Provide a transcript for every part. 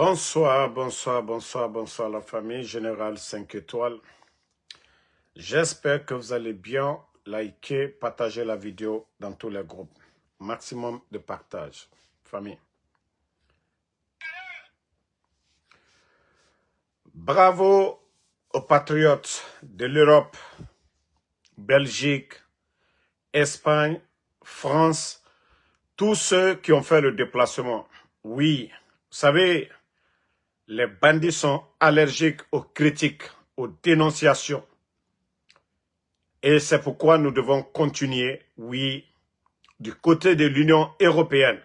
Bonsoir, bonsoir, bonsoir, bonsoir la famille Générale 5 étoiles. J'espère que vous allez bien. Likez, partagez la vidéo dans tous les groupes. Maximum de partage. Famille. Bravo aux patriotes de l'Europe, Belgique, Espagne, France, tous ceux qui ont fait le déplacement. Oui, vous savez, les bandits sont allergiques aux critiques, aux dénonciations. Et c'est pourquoi nous devons continuer, oui, du côté de l'Union européenne.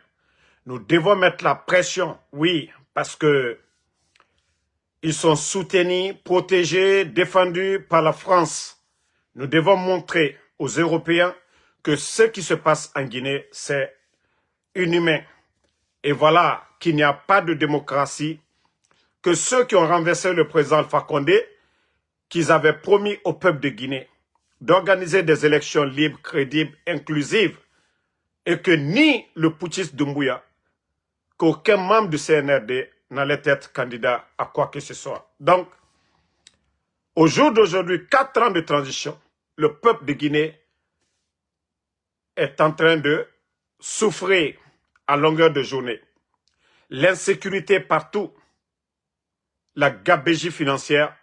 Nous devons mettre la pression, oui, parce que ils sont soutenus, protégés, défendus par la France. Nous devons montrer aux Européens que ce qui se passe en Guinée, c'est inhumain. Et voilà qu'il n'y a pas de démocratie, que ceux qui ont renversé le président Alpha Condé, qu'ils avaient promis au peuple de Guinée d'organiser des élections libres, crédibles, inclusives, et que ni le putschiste Doumbouya, qu'aucun membre du CNRD n'allait être candidat à quoi que ce soit. Donc, au jour d'aujourd'hui, 4 ans de transition, le peuple de Guinée est en train de souffrir à longueur de journée. L'insécurité partout, la gabegie financière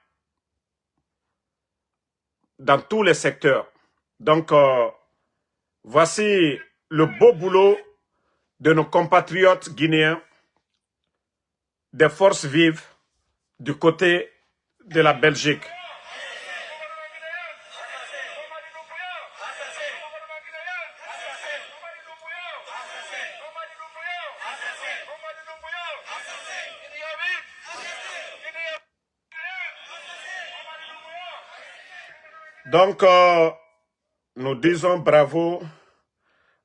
dans tous les secteurs. Donc, voici le beau boulot de nos compatriotes guinéens, des forces vives du côté de la Belgique. Donc, nous disons bravo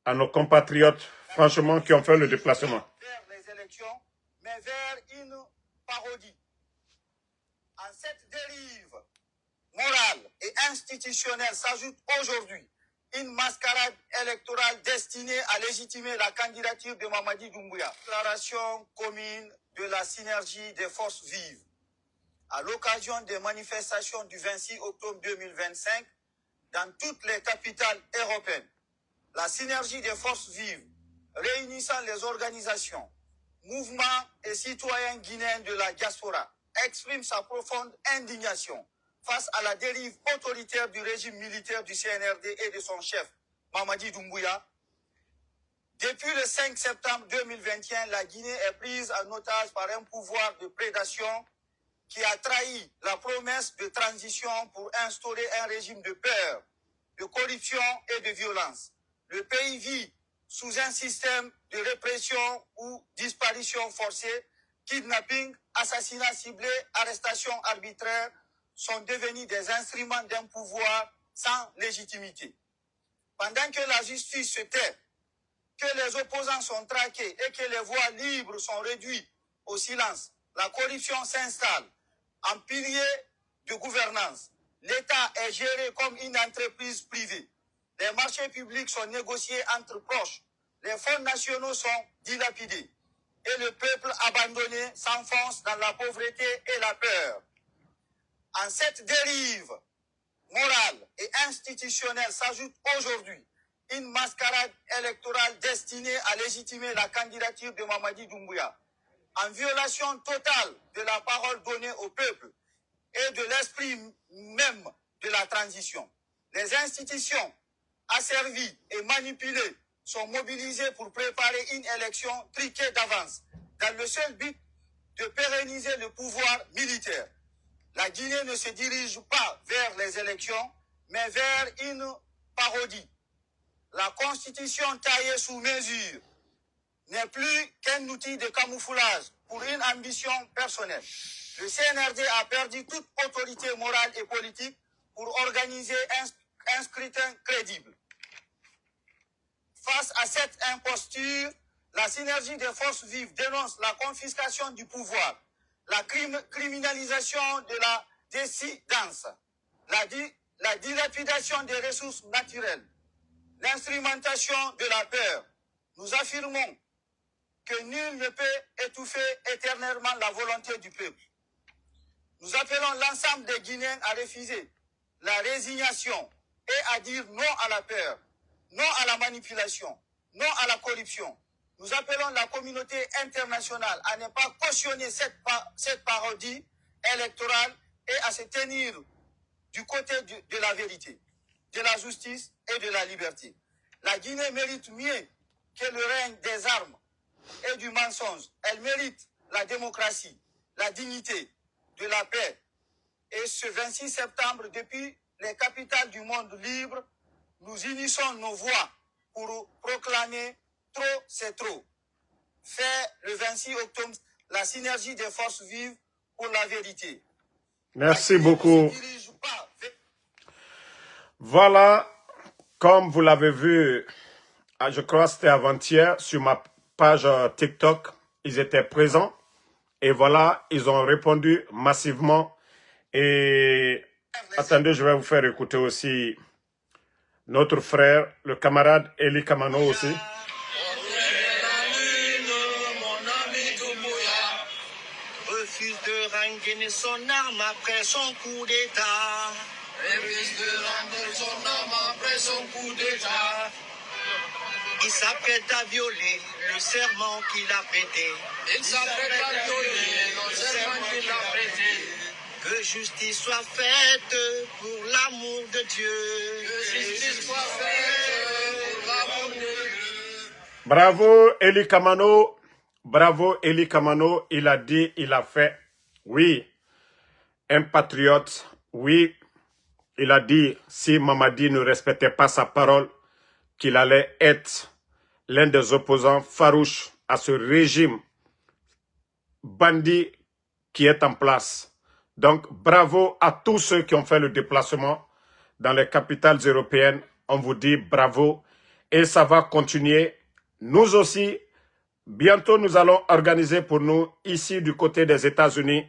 à nos compatriotes, franchement, qui ont fait le déplacement. Vers les élections, mais vers une parodie. En cette dérive morale et institutionnelle s'ajoute aujourd'hui une mascarade électorale destinée à légitimer la candidature de Mamadi Doumbouya. Déclaration commune de la synergie des forces vives. À l'occasion des manifestations du 26 octobre 2025, dans toutes les capitales européennes, la synergie des forces vives réunissant les organisations, mouvements et citoyens guinéens de la diaspora exprime sa profonde indignation face à la dérive autoritaire du régime militaire du CNRD et de son chef, Mamadi Doumbouya. Depuis le 5 septembre 2021, la Guinée est prise en otage par un pouvoir de prédation qui a trahi la promesse de transition pour instaurer un régime de peur, de corruption et de violence. Le pays vit sous un système de répression ou disparition forcée, kidnapping, assassinats ciblés, arrestations arbitraires sont devenus des instruments d'un pouvoir sans légitimité. Pendant que la justice se tait, que les opposants sont traqués et que les voix libres sont réduites au silence, la corruption s'installe en pilier de gouvernance. L'État est géré comme une entreprise privée. Les marchés publics sont négociés entre proches. Les fonds nationaux sont dilapidés. Et le peuple abandonné s'enfonce dans la pauvreté et la peur. En cette dérive morale et institutionnelle s'ajoute aujourd'hui une mascarade électorale destinée à légitimer la candidature de Mamadi Doumbouya, en violation totale de la parole donnée au peuple et de l'esprit même de la transition. Les institutions asservies et manipulées sont mobilisées pour préparer une élection triquée d'avance, dans le seul but de pérenniser le pouvoir militaire. La Guinée ne se dirige pas vers les élections, mais vers une parodie. La constitution taillée sous mesure n'est plus qu'un outil de camouflage pour une ambition personnelle. Le CNRD a perdu toute autorité morale et politique pour organiser un scrutin crédible. Face à cette imposture, la synergie des forces vives dénonce la confiscation du pouvoir, la criminalisation de la dissidence, la dilapidation des ressources naturelles, l'instrumentation de la peur. Nous affirmons que nul ne peut étouffer éternellement la volonté du peuple. Nous appelons l'ensemble des Guinéens à refuser la résignation et à dire non à la peur, non à la manipulation, non à la corruption. Nous appelons la communauté internationale à ne pas cautionner cette parodie électorale et à se tenir du côté de la vérité, de la justice et de la liberté. La Guinée mérite mieux que le règne des armes et du mensonge. Elle mérite la démocratie, la dignité, de la paix. Et ce 26 septembre, depuis les capitales du monde libre, nous unissons nos voix pour proclamer « Trop, c'est trop ». Fait le 26 octobre la synergie des forces vives pour la vérité. Merci beaucoup. Voilà, comme vous l'avez vu, je crois que c'était avant-hier, sur ma page TikTok, ils étaient présents. Et voilà, ils ont répondu massivement. Et attendez, je vais vous faire écouter aussi notre frère, le camarade Eli Kamano aussi. Refuse de rendre son arme après son coup d'État. Refuse de rendre son arme après son coup d'État. Il s'apprête à violer le serment qu'il a prêté. Il s'apprête à violer le serment qu'il a prêté. Que justice soit faite pour l'amour de Dieu. Que justice soit faite pour l'amour de Dieu. Bravo Eli Kamano. Bravo Eli Kamano. Il a dit, il a fait. Oui, un patriote. Oui, il a dit, si Mamadi ne respectait pas sa parole, qu'il allait être l'un des opposants farouches à ce régime bandit qui est en place. Donc, bravo à tous ceux qui ont fait le déplacement dans les capitales européennes. On vous dit bravo et ça va continuer. Nous aussi, bientôt nous allons organiser pour nous ici du côté des États-Unis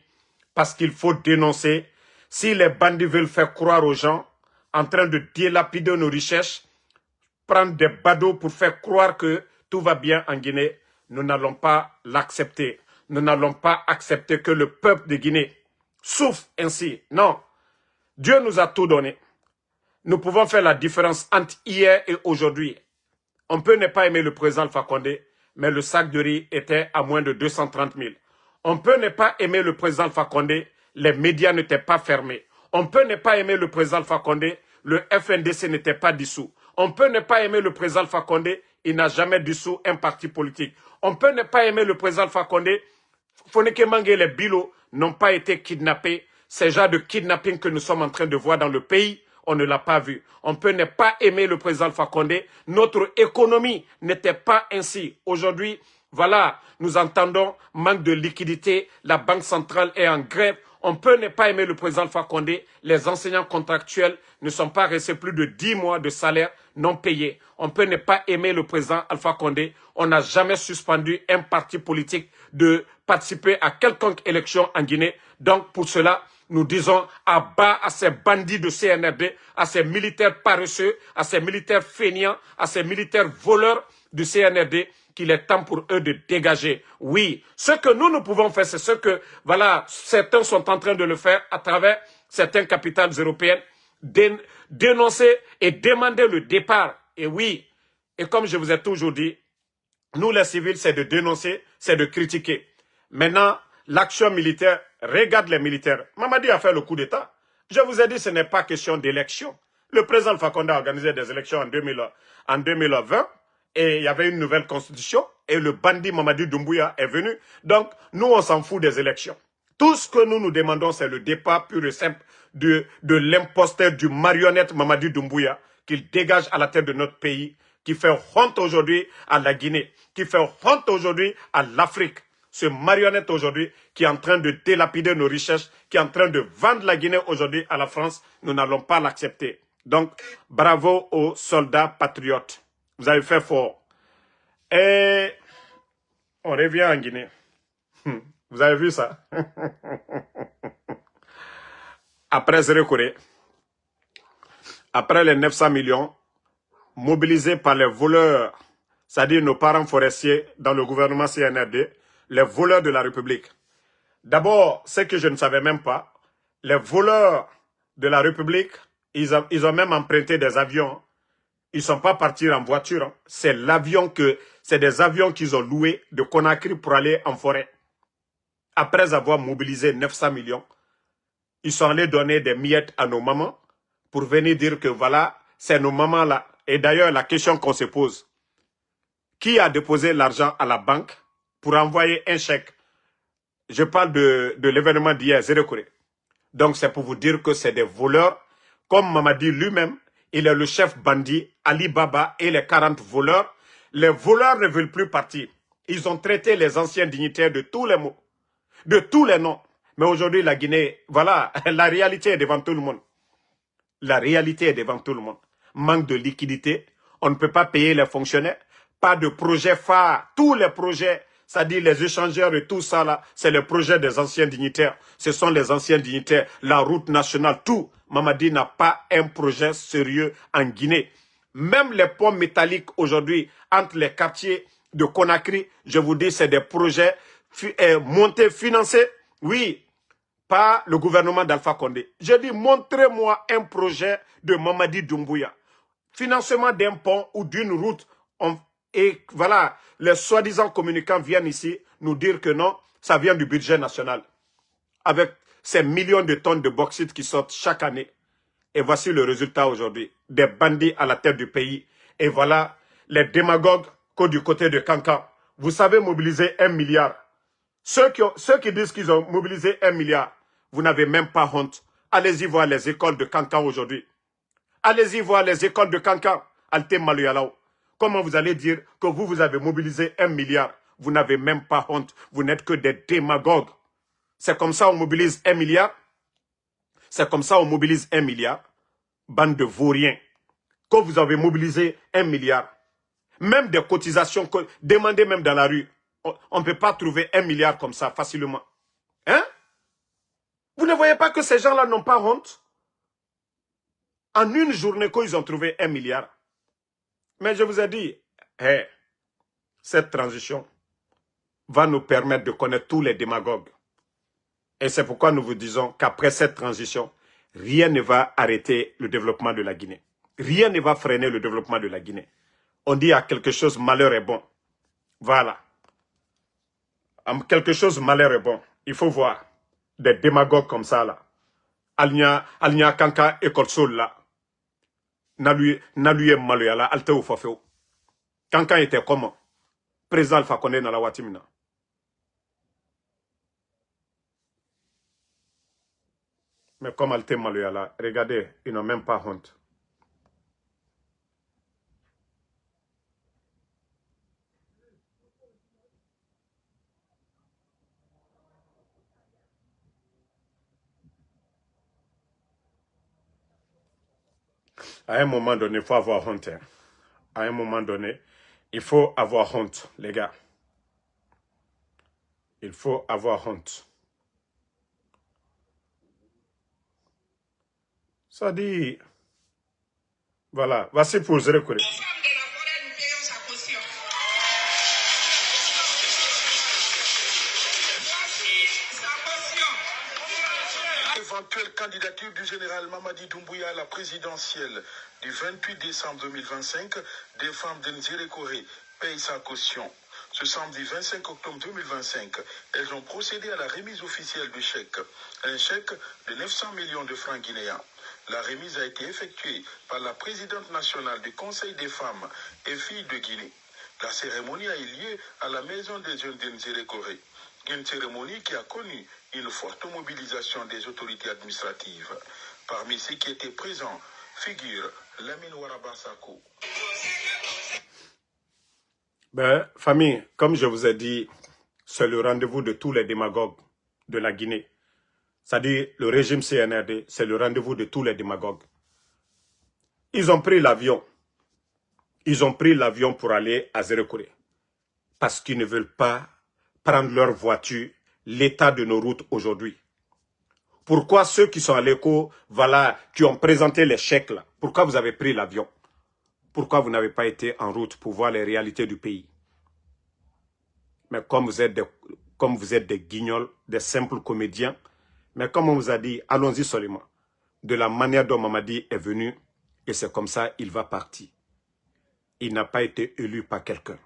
parce qu'il faut dénoncer. Si les bandits veulent faire croire aux gens en train de dilapider nos richesses, prendre des badauds pour faire croire que tout va bien en Guinée, nous n'allons pas l'accepter. Nous n'allons pas accepter que le peuple de Guinée souffre ainsi. Non, Dieu nous a tout donné. Nous pouvons faire la différence entre hier et aujourd'hui. On peut ne pas aimer le président Alpha Condé, mais le sac de riz était à moins de 230 000. On peut ne pas aimer le président Alpha Condé, les médias n'étaient pas fermés. On peut ne pas aimer le président Alpha Condé, le FNDC n'était pas dissous. On peut ne pas aimer le président Alpha Condé, il n'a jamais dissous un parti politique. On peut ne pas aimer le président Alpha Condé, Foneke Mange et les Bilo n'ont pas été kidnappés. Ces genres de kidnapping que nous sommes en train de voir dans le pays, on ne l'a pas vu. On peut ne pas aimer le président Alpha Condé. Notre économie n'était pas ainsi. Aujourd'hui, voilà, nous entendons manque de liquidité. La Banque centrale est en grève. On peut ne pas aimer le président Alpha Condé. Les enseignants contractuels ne sont pas restés plus de 10 mois de salaire non payé. On peut ne pas aimer le président Alpha Condé. On n'a jamais suspendu un parti politique de participer à quelconque élection en Guinée. Donc, pour cela, nous disons à bas à ces bandits de CNRD, à ces militaires paresseux, à ces militaires feignants, à ces militaires voleurs du CNRD, qu'il est temps pour eux de dégager. Oui, ce que nous pouvons faire, c'est ce que, voilà, certains sont en train de le faire à travers certaines capitales européennes, dénoncer et demander le départ. Et oui, et comme je vous ai toujours dit, nous les civils, c'est de dénoncer, c'est de critiquer. Maintenant, l'action militaire, regarde les militaires. Mamadi a fait le coup d'État. Je vous ai dit, ce n'est pas question d'élection. Le président Alpha Condé a organisé des élections en 2020 et il y avait une nouvelle constitution et le bandit Mamadi Doumbouya est venu. Donc, nous, on s'en fout des élections. Tout ce que nous demandons, c'est le départ pur et simple de l'imposteur, du marionnette Mamadi Doumbouya, qu'il dégage à la tête de notre pays, qui fait honte aujourd'hui à la Guinée, qui fait honte aujourd'hui à l'Afrique. Ce marionnette aujourd'hui qui est en train de délapider nos richesses, qui est en train de vendre la Guinée aujourd'hui à la France, nous n'allons pas l'accepter. Donc, bravo aux soldats patriotes. Vous avez fait fort. Et on revient en Guinée. Vous avez vu ça? Après Zérekoré, après les 900 millions, mobilisés par les voleurs c'est-à-dire nos parents forestiers dans le gouvernement CNRD, les voleurs de la République. D'abord, ce que je ne savais même pas, les voleurs de la République, ils ont même emprunté des avions. Ils ne sont pas partis en voiture. C'est des avions qu'ils ont loués de Conakry pour aller en forêt. Après avoir mobilisé 900 millions, ils sont allés donner des miettes à nos mamans pour venir dire que voilà, c'est nos mamans-là. Et d'ailleurs, la question qu'on se pose, qui a déposé l'argent à la banque pour envoyer un chèque? Je parle de l'événement d'hier, Zérekoré. Donc, c'est pour vous dire que c'est des voleurs. Comme Mamadi lui-même, il est le chef bandit, Ali Baba et les 40 voleurs. Les voleurs ne veulent plus partir. Ils ont traité les anciens dignitaires de tous les mots, de tous les noms. Mais aujourd'hui, la Guinée, voilà, la réalité est devant tout le monde. La réalité est devant tout le monde. Manque de liquidité, on ne peut pas payer les fonctionnaires, pas de projet phare. Tous les projets, c'est-à-dire les échangeurs et tout ça là, c'est le projet des anciens dignitaires. Ce sont les anciens dignitaires, la route nationale, tout. Mamadi n'a pas un projet sérieux en Guinée. Même les ponts métalliques aujourd'hui, entre les quartiers de Conakry, je vous dis, c'est des projets montés, financés. Oui, pas le gouvernement d'Alpha Condé. Je dis, montrez-moi un projet de Mamadi Doumbouya. Financement d'un pont ou d'une route. Et voilà, les soi-disant communicants viennent ici nous dire que non, ça vient du budget national. Avec ces millions de tonnes de bauxite qui sortent chaque année. Et voici le résultat aujourd'hui. Des bandits à la tête du pays. Et voilà, les démagogues du côté de Cancan. Vous savez mobiliser 1 milliard. Ceux qui disent qu'ils ont mobilisé 1 milliard, vous n'avez même pas honte. Allez-y voir les écoles de Cancan aujourd'hui. Allez-y voir les écoles de Cancan. Alte Maluyalao. Comment vous allez dire que vous avez mobilisé 1 milliard? Vous n'avez même pas honte. Vous n'êtes que des démagogues. C'est comme ça on mobilise 1 milliard. C'est comme ça on mobilise 1 milliard. Bande de vauriens. Quand vous avez mobilisé 1 milliard, même des cotisations, demandez même dans la rue. On ne peut pas trouver 1 milliard comme ça facilement. Hein? Vous ne voyez pas que ces gens-là n'ont pas honte? En une journée, qu'ils ont trouvé 1 milliard. Mais je vous ai dit, cette transition va nous permettre de connaître tous les démagogues. Et c'est pourquoi nous vous disons qu'après cette transition, rien ne va arrêter le développement de la Guinée. Rien ne va freiner le développement de la Guinée. On dit à quelque chose, malheur est bon. Voilà. Quelque chose, malheur est bon. Il faut voir des démagogues comme ça, là. Alnya Kanka École Sol, là. Naluye Maloya, là. Alte ou Fafeo. Kanka était comment? Président Alpha Condé dans la Watimina. Mais comme Alte Maloya, là, regardez, ils n'ont même pas honte. À un moment donné, il faut avoir honte. Hein. À un moment donné, il faut avoir honte, les gars. Il faut avoir honte. Ça dit... Voilà, voici pour Zérekoré. Éventuelle candidature du général Mamadi Doumbouya à la présidentielle du 28 décembre 2025, des femmes de Zérekoré payent sa caution. Ce samedi 25 octobre 2025, elles ont procédé à la remise officielle du chèque, un chèque de 900 millions de francs guinéens. La remise a été effectuée par la présidente nationale du Conseil des femmes et filles de Guinée. La cérémonie a eu lieu à la maison des jeunes de Zérekoré. Une cérémonie qui a connu une forte mobilisation des autorités administratives. Parmi ceux qui étaient présents figure Lamine Ouaraba Sako. Ben, famille, comme je vous ai dit, c'est le rendez-vous de tous les démagogues de la Guinée. C'est-à-dire, le régime CNRD, c'est le rendez-vous de tous les démagogues. Ils ont pris l'avion. Ils ont pris l'avion pour aller à Zérekoré. Parce qu'ils ne veulent pas prendre leur voiture, l'état de nos routes aujourd'hui. Pourquoi ceux qui sont à l'écho, voilà, qui ont présenté les chèques là, pourquoi vous avez pris l'avion? pourquoi vous n'avez pas été en route pour voir les réalités du pays? Mais comme vous êtes des guignols, des simples comédiens, mais comme on vous a dit, allons-y seulement. De la manière dont Mamadi est venu, et c'est comme ça il va partir. Il n'a pas été élu par quelqu'un.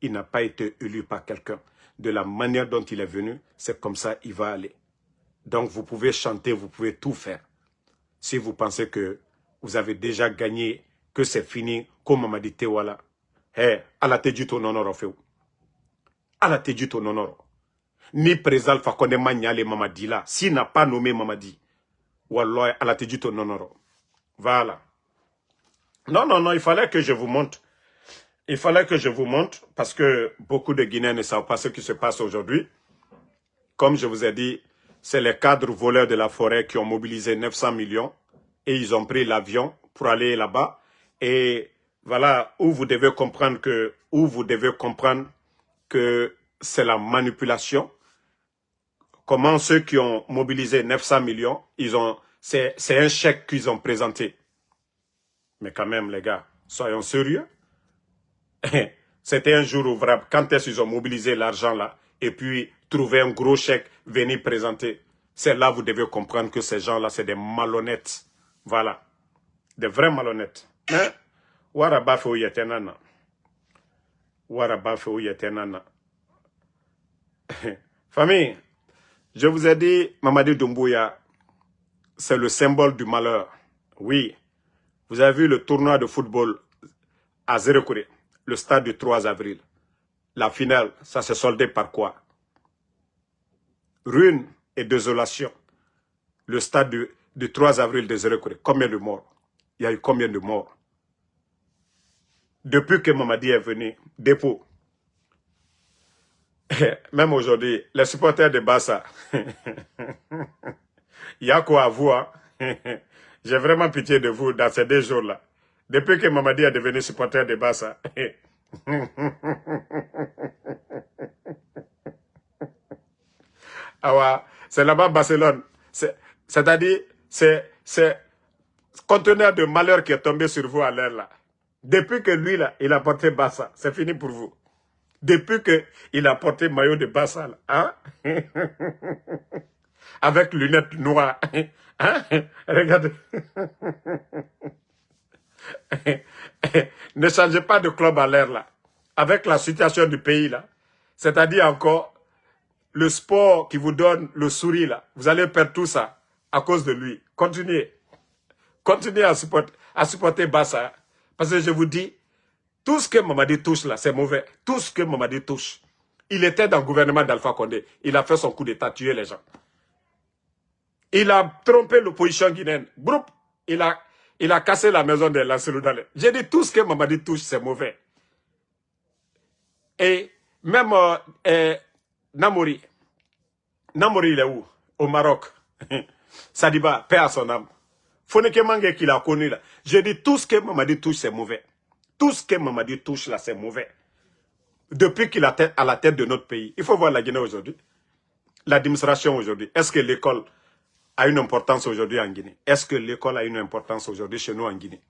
Il n'a pas été élu par quelqu'un. De la manière dont il est venu, c'est comme ça il va aller. Donc vous pouvez chanter, vous pouvez tout faire. Si vous pensez que vous avez déjà gagné, que c'est fini, comme Mamadi Tewala, ala tejuto nonoro feu. Ala tejuto nonoro. Ni président Fakonde Magnale Mamadi là, s'il n'a pas nommé Mamadi, wallah, ala tejuto nonoro. Voilà. Non, non, non, il fallait que je vous montre. Il fallait que je vous montre, parce que beaucoup de Guinéens ne savent pas ce qui se passe aujourd'hui. Comme je vous ai dit, c'est les cadres voleurs de la forêt qui ont mobilisé 900 millions et ils ont pris l'avion pour aller là-bas. Et voilà où vous devez comprendre que c'est la manipulation. Comment ceux qui ont mobilisé 900 millions, c'est un chèque qu'ils ont présenté. Mais quand même, les gars, soyons sérieux. C'était un jour ouvrable. Quand est-ce qu'ils ont mobilisé l'argent là et puis trouvé un gros chèque, venir présenter. C'est là que vous devez comprendre que ces gens-là, c'est des malhonnêtes. Voilà. Des vrais malhonnêtes. Mais, Warabafo yetenana. Warabafo yetenana. Famille, je vous ai dit, Mamadi Doumbouya, c'est le symbole du malheur. Oui. Vous avez vu le tournoi de football à Zérekouré, le stade du 3 avril. La finale, ça s'est soldé par quoi? Ruine et désolation. Le stade du 3 avril de Zérekouré, combien de morts? Il y a eu combien de morts? Depuis que Mamadi est venu, dépôt. Même aujourd'hui, les supporters de Bassa, il y a quoi à vous, hein? J'ai vraiment pitié de vous dans ces 2 jours-là. Depuis que Mamadi est devenu supporter de Bassa. Ah, c'est là-bas Barcelone. C'est-à-dire, c'est conteneur de malheur qui est tombé sur vous à l'air là. Depuis que lui là, il a porté Bassa, c'est fini pour vous. Depuis que il a porté maillot de Bassa là, hein? Avec lunettes noires, hein? Regardez. Ne changez pas de club à l'air là. Avec la situation du pays là, c'est-à-dire encore le sport qui vous donne le sourire là, vous allez perdre tout ça à cause de lui. Continuez. Continuez à supporter Bassa. Parce que je vous dis, tout ce que Mamadi touche là, c'est mauvais. Tout ce que Mamadi touche. Il était dans le gouvernement d'Alpha Condé. Il a fait son coup d'état, tuer les gens. Il a trompé l'opposition guinéenne. Groupe, il a cassé la maison de Lancelot. J'ai dit, tout ce que Mamadi touche, c'est mauvais. Et même Namori. Namori, il est où? Au Maroc. Sadiba, paix à son âme. Foneke Mange qu'il a connu là. J'ai dit, tout ce que Mamadi touche, c'est mauvais. Tout ce que Mamadi touche là, c'est mauvais. Depuis qu'il est à la tête de notre pays. Il faut voir la Guinée aujourd'hui. L'administration aujourd'hui. Est-ce que l'école a une importance aujourd'hui en Guinée? Est-ce que l'école a une importance aujourd'hui chez nous en Guinée?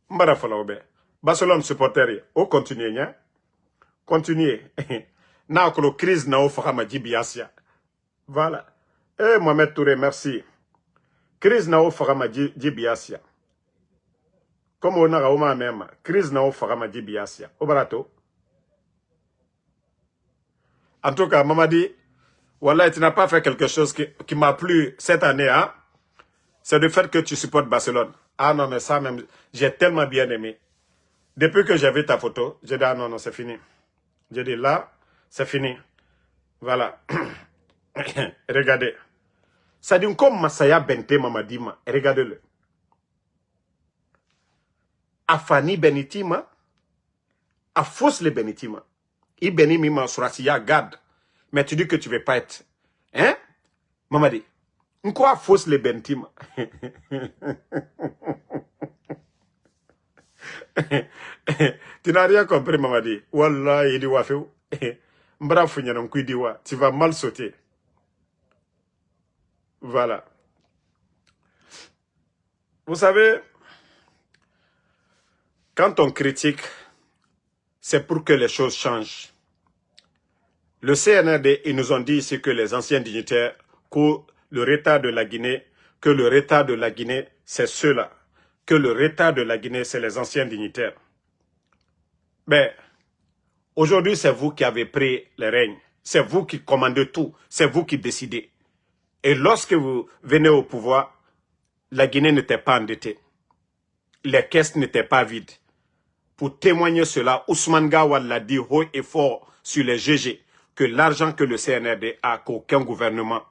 Mbara Falaoube. Barcelone supporter. Oh, continuez, hein? Continuez. Na okolo crise na ofahama jibiasia. Voilà. Eh, Mohamed Touré, merci. Crise na ofahama jibiasia. Comme on a au même. Crise na ofahama jibiasia. Obarato. En tout cas, Mamadi, voilà, tu n'as pas fait quelque chose qui m'a plu cette année, hein? C'est le fait que tu supportes Barcelone. Ah non, mais ça même, j'ai tellement bien aimé. Depuis que j'ai vu ta photo, j'ai dit, ah non, non, c'est fini. J'ai dit, là, c'est fini. Voilà. Regardez. Ça dit comme Masaya Bente Mamadima. Regardez-le. Afani Benitima. Afos le Benitima. I Benimima Surasiya garde. Mais tu dis que tu ne veux pas être. Hein? Mamadi. Quoi fausse le Benitima? Tu n'as rien compris, Mamadi. Wallah, il dit wafeu. Tu vas mal sauter. Voilà. Vous savez, Quand on critique, c'est pour que les choses changent. Le CNRD, ils nous ont dit ici que les anciens dignitaires, que le retard de la Guinée, c'est ceux-là. Que le retard de la Guinée, c'est les anciens dignitaires. Mais aujourd'hui, c'est vous qui avez pris les règnes. C'est vous qui commandez tout. C'est vous qui décidez. Et lorsque vous venez au pouvoir, la Guinée n'était pas endettée. Les caisses n'étaient pas vides. Pour témoigner cela, Ousmane Gawal l'a dit haut et fort sur les GG que l'argent que le CNRD a, qu'aucun gouvernement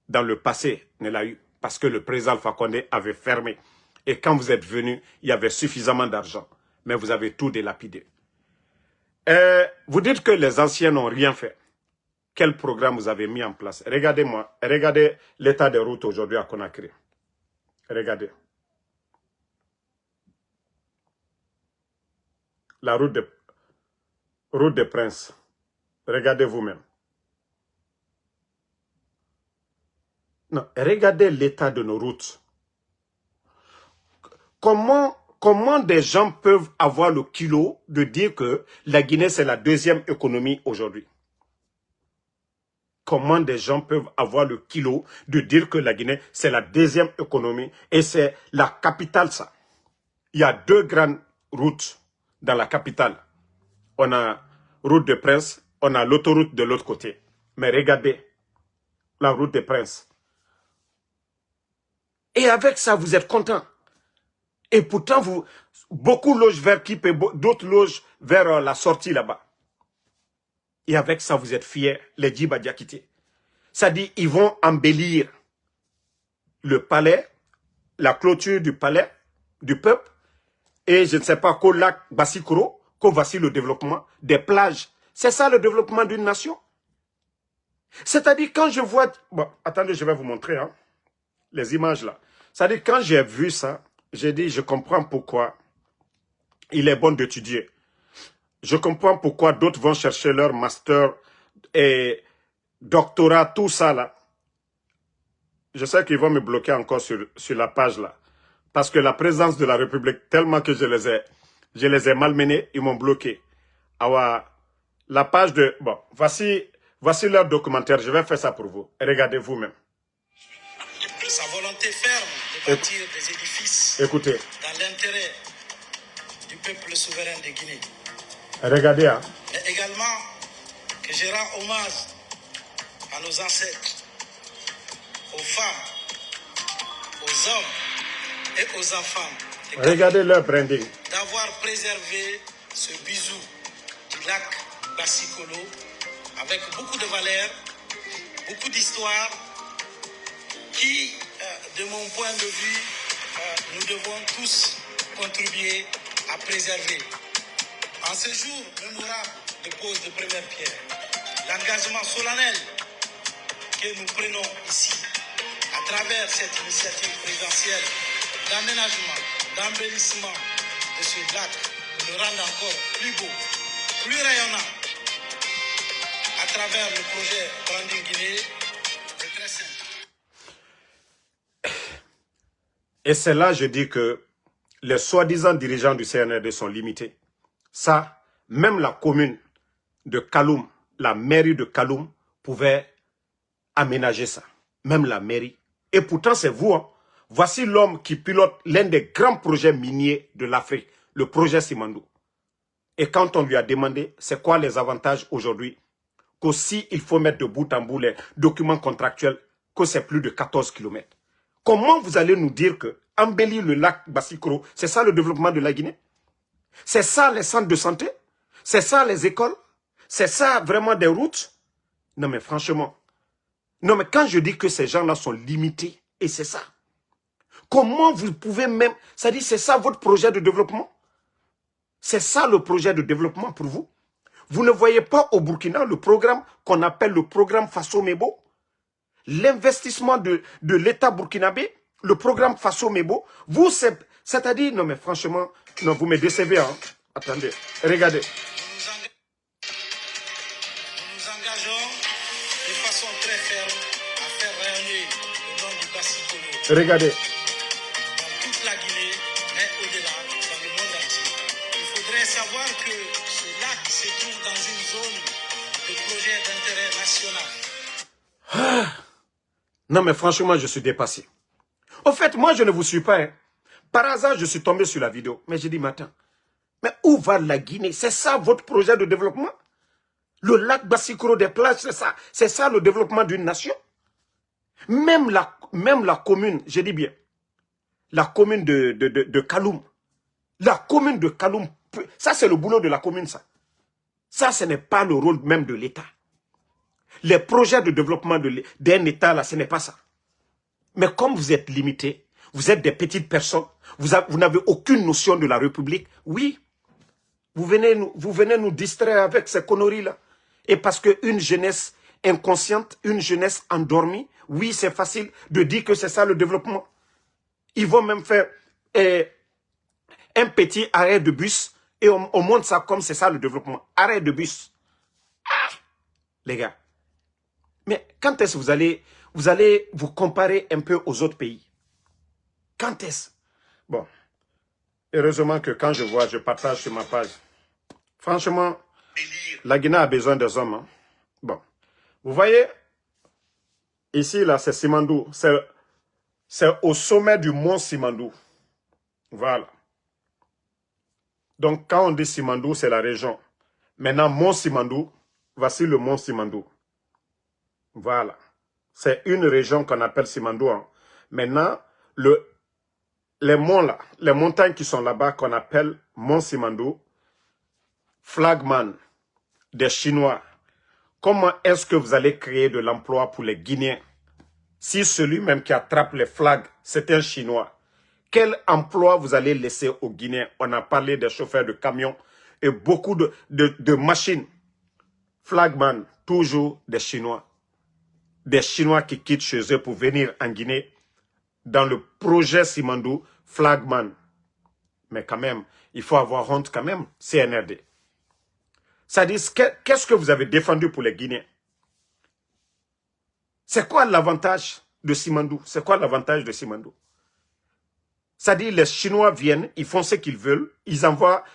dans le passé ne l'a eu. Parce que le président Alpha Condé avait fermé. Et quand vous êtes venu, il y avait suffisamment d'argent. Mais vous avez tout délapidé. Vous dites que les anciens n'ont rien fait. Quel programme vous avez mis en place? Regardez-moi, regardez l'état des routes aujourd'hui à Conakry. Regardez. La route de Prince. Regardez vous-même. Non, regardez l'état de nos routes. Comment des gens peuvent avoir le kilo de dire que la Guinée, c'est la deuxième économie aujourd'hui? Comment des gens peuvent avoir le kilo de dire que la Guinée, c'est la deuxième économie et c'est la capitale, ça? Il y a deux grandes routes dans la capitale. On a route de Prince, on a l'autoroute de l'autre côté. Mais regardez la route de Prince. Et avec ça, vous êtes content. Et pourtant, beaucoup logent vers Kip et d'autres logent vers la sortie là-bas. Et avec ça, vous êtes fiers, les Djiba Diakité. Ça dit, ils vont embellir le palais, la clôture du palais, du peuple, et je ne sais pas, qu'au lac Bassikoro, qu'au voici le développement des plages. C'est ça le développement d'une nation. C'est-à-dire, quand je vois... Bon, attendez, je vais vous montrer, hein, les images là. C'est-à-dire, quand j'ai vu ça, j'ai dit, je comprends pourquoi il est bon d'étudier. Je comprends pourquoi d'autres vont chercher leur master et doctorat, tout ça là. Je sais qu'ils vont me bloquer encore sur la page là. Parce que la présidence de la République, tellement que je les ai malmenés, ils m'ont bloqué. Alors, la page de... Bon, voici leur documentaire. Je vais faire ça pour vous. Regardez vous-même. Sa volonté ferme de bâtir des édifices Écoutez. dans l'intérêt du peuple souverain de Guinée. Regardez, hein. Mais également que je rends hommage à nos ancêtres, aux femmes, aux hommes et aux enfants. Regardez leur branding. D'avoir préservé ce bisou du lac Bassikolo avec beaucoup de valeurs, beaucoup d'histoire qui, de mon point de vue, nous devons tous contribuer à préserver. En ce jour mémorable de pose de première pierre, l'engagement solennel que nous prenons ici, à travers cette initiative présidentielle d'aménagement, d'embellissement de ce lac, pour le rendre encore plus beau, plus rayonnant, à travers le projet Branding Guinée, c'est très simple. Et c'est là, je dis que les soi-disant dirigeants du CNRD sont limités. Ça, même la commune de Kaloum, la mairie de Kaloum, pouvait aménager ça. Même la mairie. Et pourtant, c'est vous. Hein. Voici l'homme qui pilote l'un des grands projets miniers de l'Afrique, le projet Simandou. Et quand on lui a demandé, c'est quoi les avantages aujourd'hui, qu'aussi il faut mettre de bout en bout les documents contractuels, que c'est plus de 14 km. Comment vous allez nous dire que embellir le lac Bassikoro, c'est ça le développement de la Guinée? C'est ça les centres de santé? C'est ça les écoles? C'est ça vraiment des routes? Non mais franchement. Non mais quand je dis que ces gens-là sont limités, et c'est ça. Comment vous pouvez même... Ça dit, c'est ça votre projet de développement? C'est ça le projet de développement pour vous? Vous ne voyez pas au Burkina le programme qu'on appelle le programme Faso Mebo? L'investissement de l'État burkinabé, le programme Faso Mebo, vous, c'est-à-dire, non mais franchement, non, vous me décevez, hein. Attendez, regardez. Nous nous engageons de façon très ferme à faire rayonner le nom du Bassikolo Regardez. dans toute la Guinée, mais au-delà, dans le monde entier. savoir que ce lac se trouve dans une zone de projet d'intérêt national. Non, mais franchement, je suis dépassé. Au fait, moi, je ne vous suis pas. Hein. Par hasard, je suis tombé sur la vidéo. Mais j'ai dit, mais attends, mais où va la Guinée? C'est ça votre projet de développement? Le lac Bassikoro des plages, c'est ça le développement d'une nation? Même la commune, je dis bien, la commune de Kaloum, la commune de Kaloum, ça c'est le boulot de la commune, ça. Ça, ce n'est pas le rôle même de l'État. Les projets de développement d'un État, là, ce n'est pas ça. Mais comme vous êtes limité, vous êtes des petites personnes, vous n'avez aucune notion de la République, oui, vous venez nous distraire avec ces conneries-là. Et parce qu'une jeunesse inconsciente, une jeunesse endormie, oui, c'est facile de dire que c'est ça le développement. Ils vont même faire un petit arrêt de bus et on montre ça comme c'est ça le développement. Arrêt de bus. Ah, les gars. Mais quand est-ce que vous allez vous comparer un peu aux autres pays? Quand est-ce? Bon, heureusement que quand je partage sur ma page. Franchement, la Guinée a besoin des hommes. Hein. Bon, vous voyez, ici, là, c'est Simandou. C'est au sommet du mont Simandou. Voilà. Donc, quand on dit Simandou, c'est la région. Maintenant, mont Simandou, voici le mont Simandou. Voilà. C'est une région qu'on appelle Simandou. Hein. Maintenant, les monts là, les montagnes qui sont là-bas qu'on appelle mont Simandou, flagman des Chinois. Comment est-ce que vous allez créer de l'emploi pour les Guinéens si celui-même qui attrape les flags, c'est un Chinois? Quel emploi vous allez laisser aux Guinéens? On a parlé des chauffeurs de camions et beaucoup de machines. Flagman, toujours des Chinois. Des Chinois qui quittent chez eux pour venir en Guinée dans le projet Simandou, flagman. Mais quand même, il faut avoir honte quand même, CNRD. Ça dit, qu'est-ce que vous avez défendu pour les Guinéens? C'est quoi l'avantage de Simandou? C'est quoi l'avantage de Simandou? Ça dit, les Chinois viennent, ils font ce qu'ils veulent, ils envoient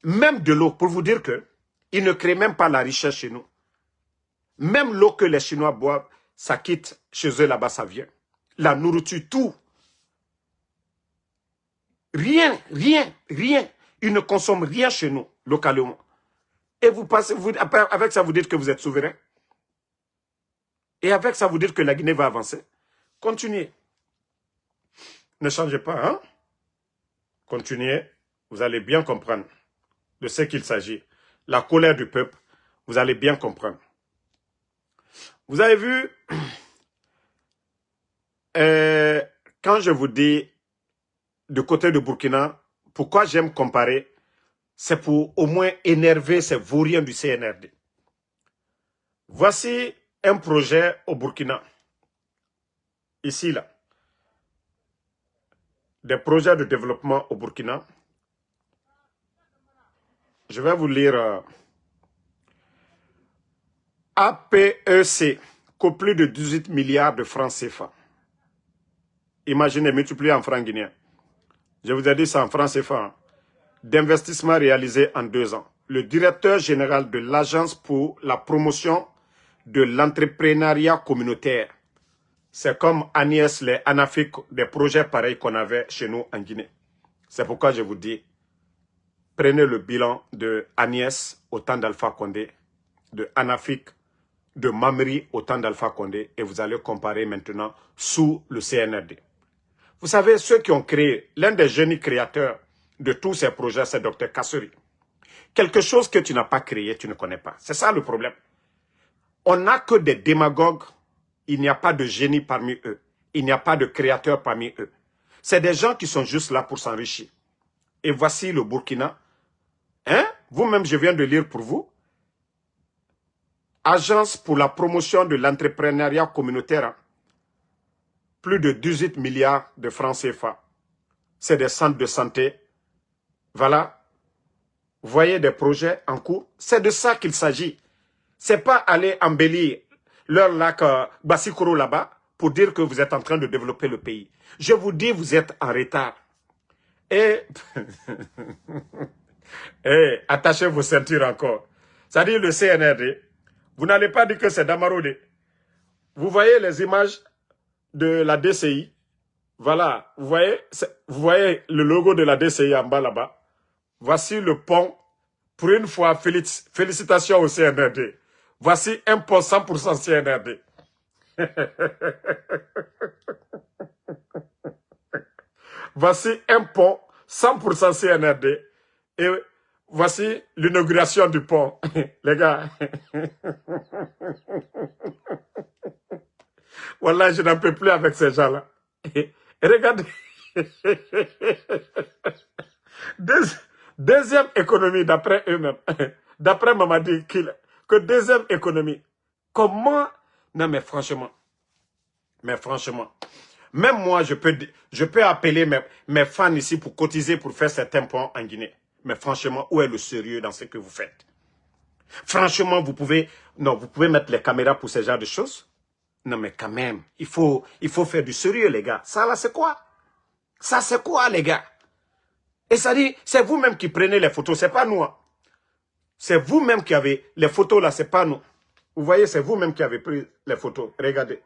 même de l'eau, pour vous dire que ils ne créent même pas la richesse chez nous. Même l'eau que les Chinois boivent, ça quitte chez eux là-bas, ça vient. La nourriture, tout. Rien. Ils ne consomment rien chez nous, localement. Et vous passez, avec ça, vous dites que vous êtes souverain. Et avec ça, vous dites que la Guinée va avancer. Continuez. Ne changez pas, hein? Continuez. Vous allez bien comprendre de ce qu'il s'agit. La colère du peuple, vous allez bien comprendre. Vous avez vu, quand je vous dis du côté de Burkina, pourquoi j'aime comparer, c'est pour au moins énerver ces vauriens du CNRD. Voici un projet au Burkina. Ici, là. Des projets de développement au Burkina. Je vais vous lire APEC, qu'au plus de 18 milliards de francs CFA. Imaginez, multiplié en francs guinéens. Je vous ai dit ça en francs CFA. Hein. D'investissement réalisé en 2 ans. Le directeur général de l'Agence pour la promotion de l'entrepreneuriat communautaire. C'est comme Agnès, les Anafik, des projets pareils qu'on avait chez nous en Guinée. C'est pourquoi je vous dis, prenez le bilan de Agnès au temps d'Alpha Condé, de Anafik, de Mamri au temps d'Alpha Condé, et vous allez comparer maintenant sous le CNRD. Vous savez, ceux qui ont créé, l'un des génies créateurs de tous ces projets, c'est Dr Kasseri. Quelque chose que tu n'as pas créé, tu ne connais pas. C'est ça le problème. On n'a que des démagogues, il n'y a pas de génie parmi eux. Il n'y a pas de créateurs parmi eux. C'est des gens qui sont juste là pour s'enrichir. Et voici le Burkina. Hein? Vous-même, je viens de lire pour vous. Agence pour la promotion de l'entrepreneuriat communautaire. Hein? Plus de 18 milliards de francs CFA. C'est des centres de santé. Voilà. Vous voyez des projets en cours. C'est de ça qu'il s'agit. C'est pas aller embellir leur lac Bassikoro là-bas pour dire que vous êtes en train de développer le pays. Je vous dis, vous êtes en retard. Et Eh, attachez vos ceintures encore. C'est-à-dire le CNRD, vous n'allez pas dire que c'est Damarode. Vous voyez les images de la DCI. Voilà, vous voyez le logo de la DCI en bas là-bas. Voici le pont. Pour une fois, félicitations au CNRD. Voici un pont 100% CNRD. Voici un pont 100% CNRD. Et voici l'inauguration du pont. Les gars. Voilà, je n'en peux plus avec ces gens-là. Et regardez. Deuxième économie d'après eux-mêmes. D'après Mamadi, que deuxième économie. Comment? Non, mais franchement. Même moi, je peux appeler mes fans ici pour cotiser pour faire certains ponts en Guinée. Mais franchement, où est le sérieux dans ce que vous faites? Franchement, vous pouvez mettre les caméras pour ce genre de choses? Non, mais quand même, il faut faire du sérieux, les gars. Ça, là, c'est quoi? Ça, c'est quoi, les gars? Et ça dit, c'est vous-même qui prenez les photos, c'est pas nous. Hein. C'est vous-même qui avez les photos, là, c'est pas nous. Vous voyez, c'est vous-même qui avez pris les photos. Regardez.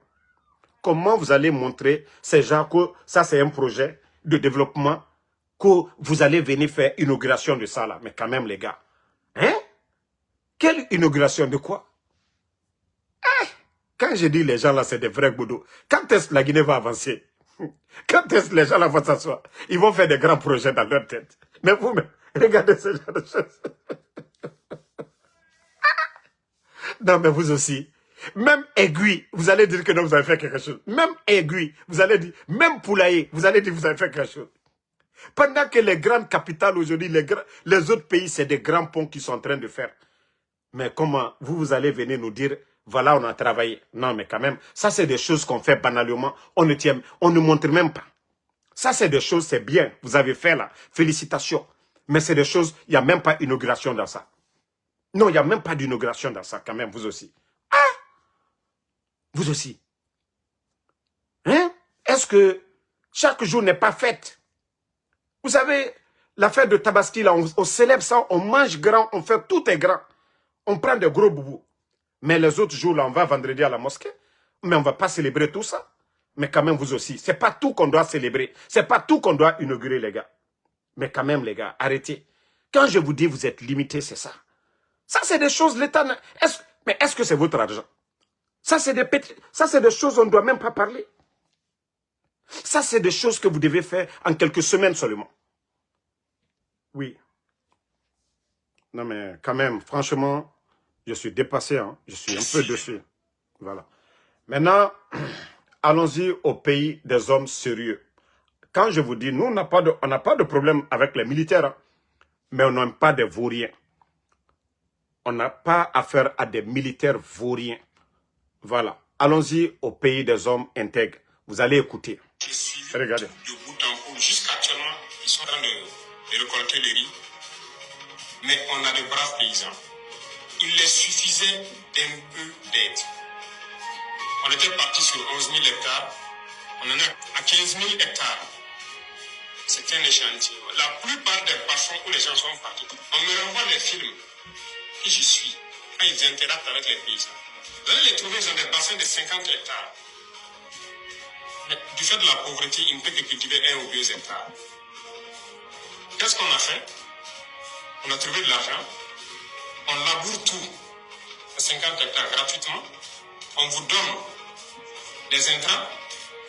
Comment vous allez montrer ces gens que ça, c'est un projet de développement, que vous allez venir faire inauguration de ça, là? Mais quand même, les gars. Hein? Quelle inauguration de quoi? Hein? Quand je dis les gens, là, c'est des vrais boudots. Quand est-ce que la Guinée va avancer? Quand est-ce que les gens, là, vont s'asseoir? Ils vont faire des grands projets dans leur tête. Mais vous-même, regardez ce genre de choses. Non, mais vous aussi. Même aiguille, vous allez dire que non, vous avez fait quelque chose. Même aiguille, vous allez dire, même poulailler, vous allez dire que vous avez fait quelque chose. Pendant que les grandes capitales aujourd'hui, les autres pays, c'est des grands ponts qu'ils sont en train de faire. Mais comment vous allez venir nous dire, voilà, on a travaillé. Non, mais quand même, ça c'est des choses qu'on fait banalement, on ne montre même pas. Ça c'est des choses, c'est bien, vous avez fait là, félicitations. Mais c'est des choses, il n'y a même pas d'inauguration dans ça. Non, il n'y a même pas d'inauguration dans ça, quand même, vous aussi. Ah! Vous aussi. Hein? Est-ce que chaque jour n'est pas fête? Vous savez, la fête de Tabaski, là, on célèbre ça, on mange grand, on fait tout est grand. On prend des gros boubous. Mais les autres jours, là, on va vendredi à la mosquée. Mais on ne va pas célébrer tout ça. Mais quand même, vous aussi. Ce n'est pas tout qu'on doit célébrer. Ce n'est pas tout qu'on doit inaugurer, les gars. Mais quand même, les gars, arrêtez. Quand je vous dis vous êtes limités, c'est ça. Ça, c'est des choses, l'État... Mais est-ce que c'est votre argent? Ça, c'est des choses on ne doit même pas parler. Ça, c'est des choses que vous devez faire en quelques semaines seulement. Oui. Non, mais quand même, franchement, je suis dépassé. Hein. Je suis un peu dessus. Voilà. Maintenant, allons-y au pays des hommes sérieux. Quand je vous dis, nous, on n'a pas de problème avec les militaires, hein, mais on n'aime pas des vauriens. On n'a pas affaire à des militaires vauriens. Voilà. Allons-y au pays des hommes intègres. Vous allez écouter. Regardez. De bout en bout, jusqu'actuellement, ils sont en train de récolter le riz. Mais on a de braves paysans. Il les suffisait d'un peu d'aide. On était parti sur 11 000 hectares. On en est à 15 000 hectares. C'était un échantillon. La plupart des bassin où les gens sont partis, on me renvoie les films que je suis quand ils interactent avec les paysans. Vous allez les trouver dans des bassins de 50 hectares. Mais du fait de la pauvreté, ils ne peuvent que cultiver 1 ou 2 hectares. Qu'est-ce qu'on a fait? On a trouvé de l'argent. On laboure tout à 50 hectares gratuitement. On vous donne des intrants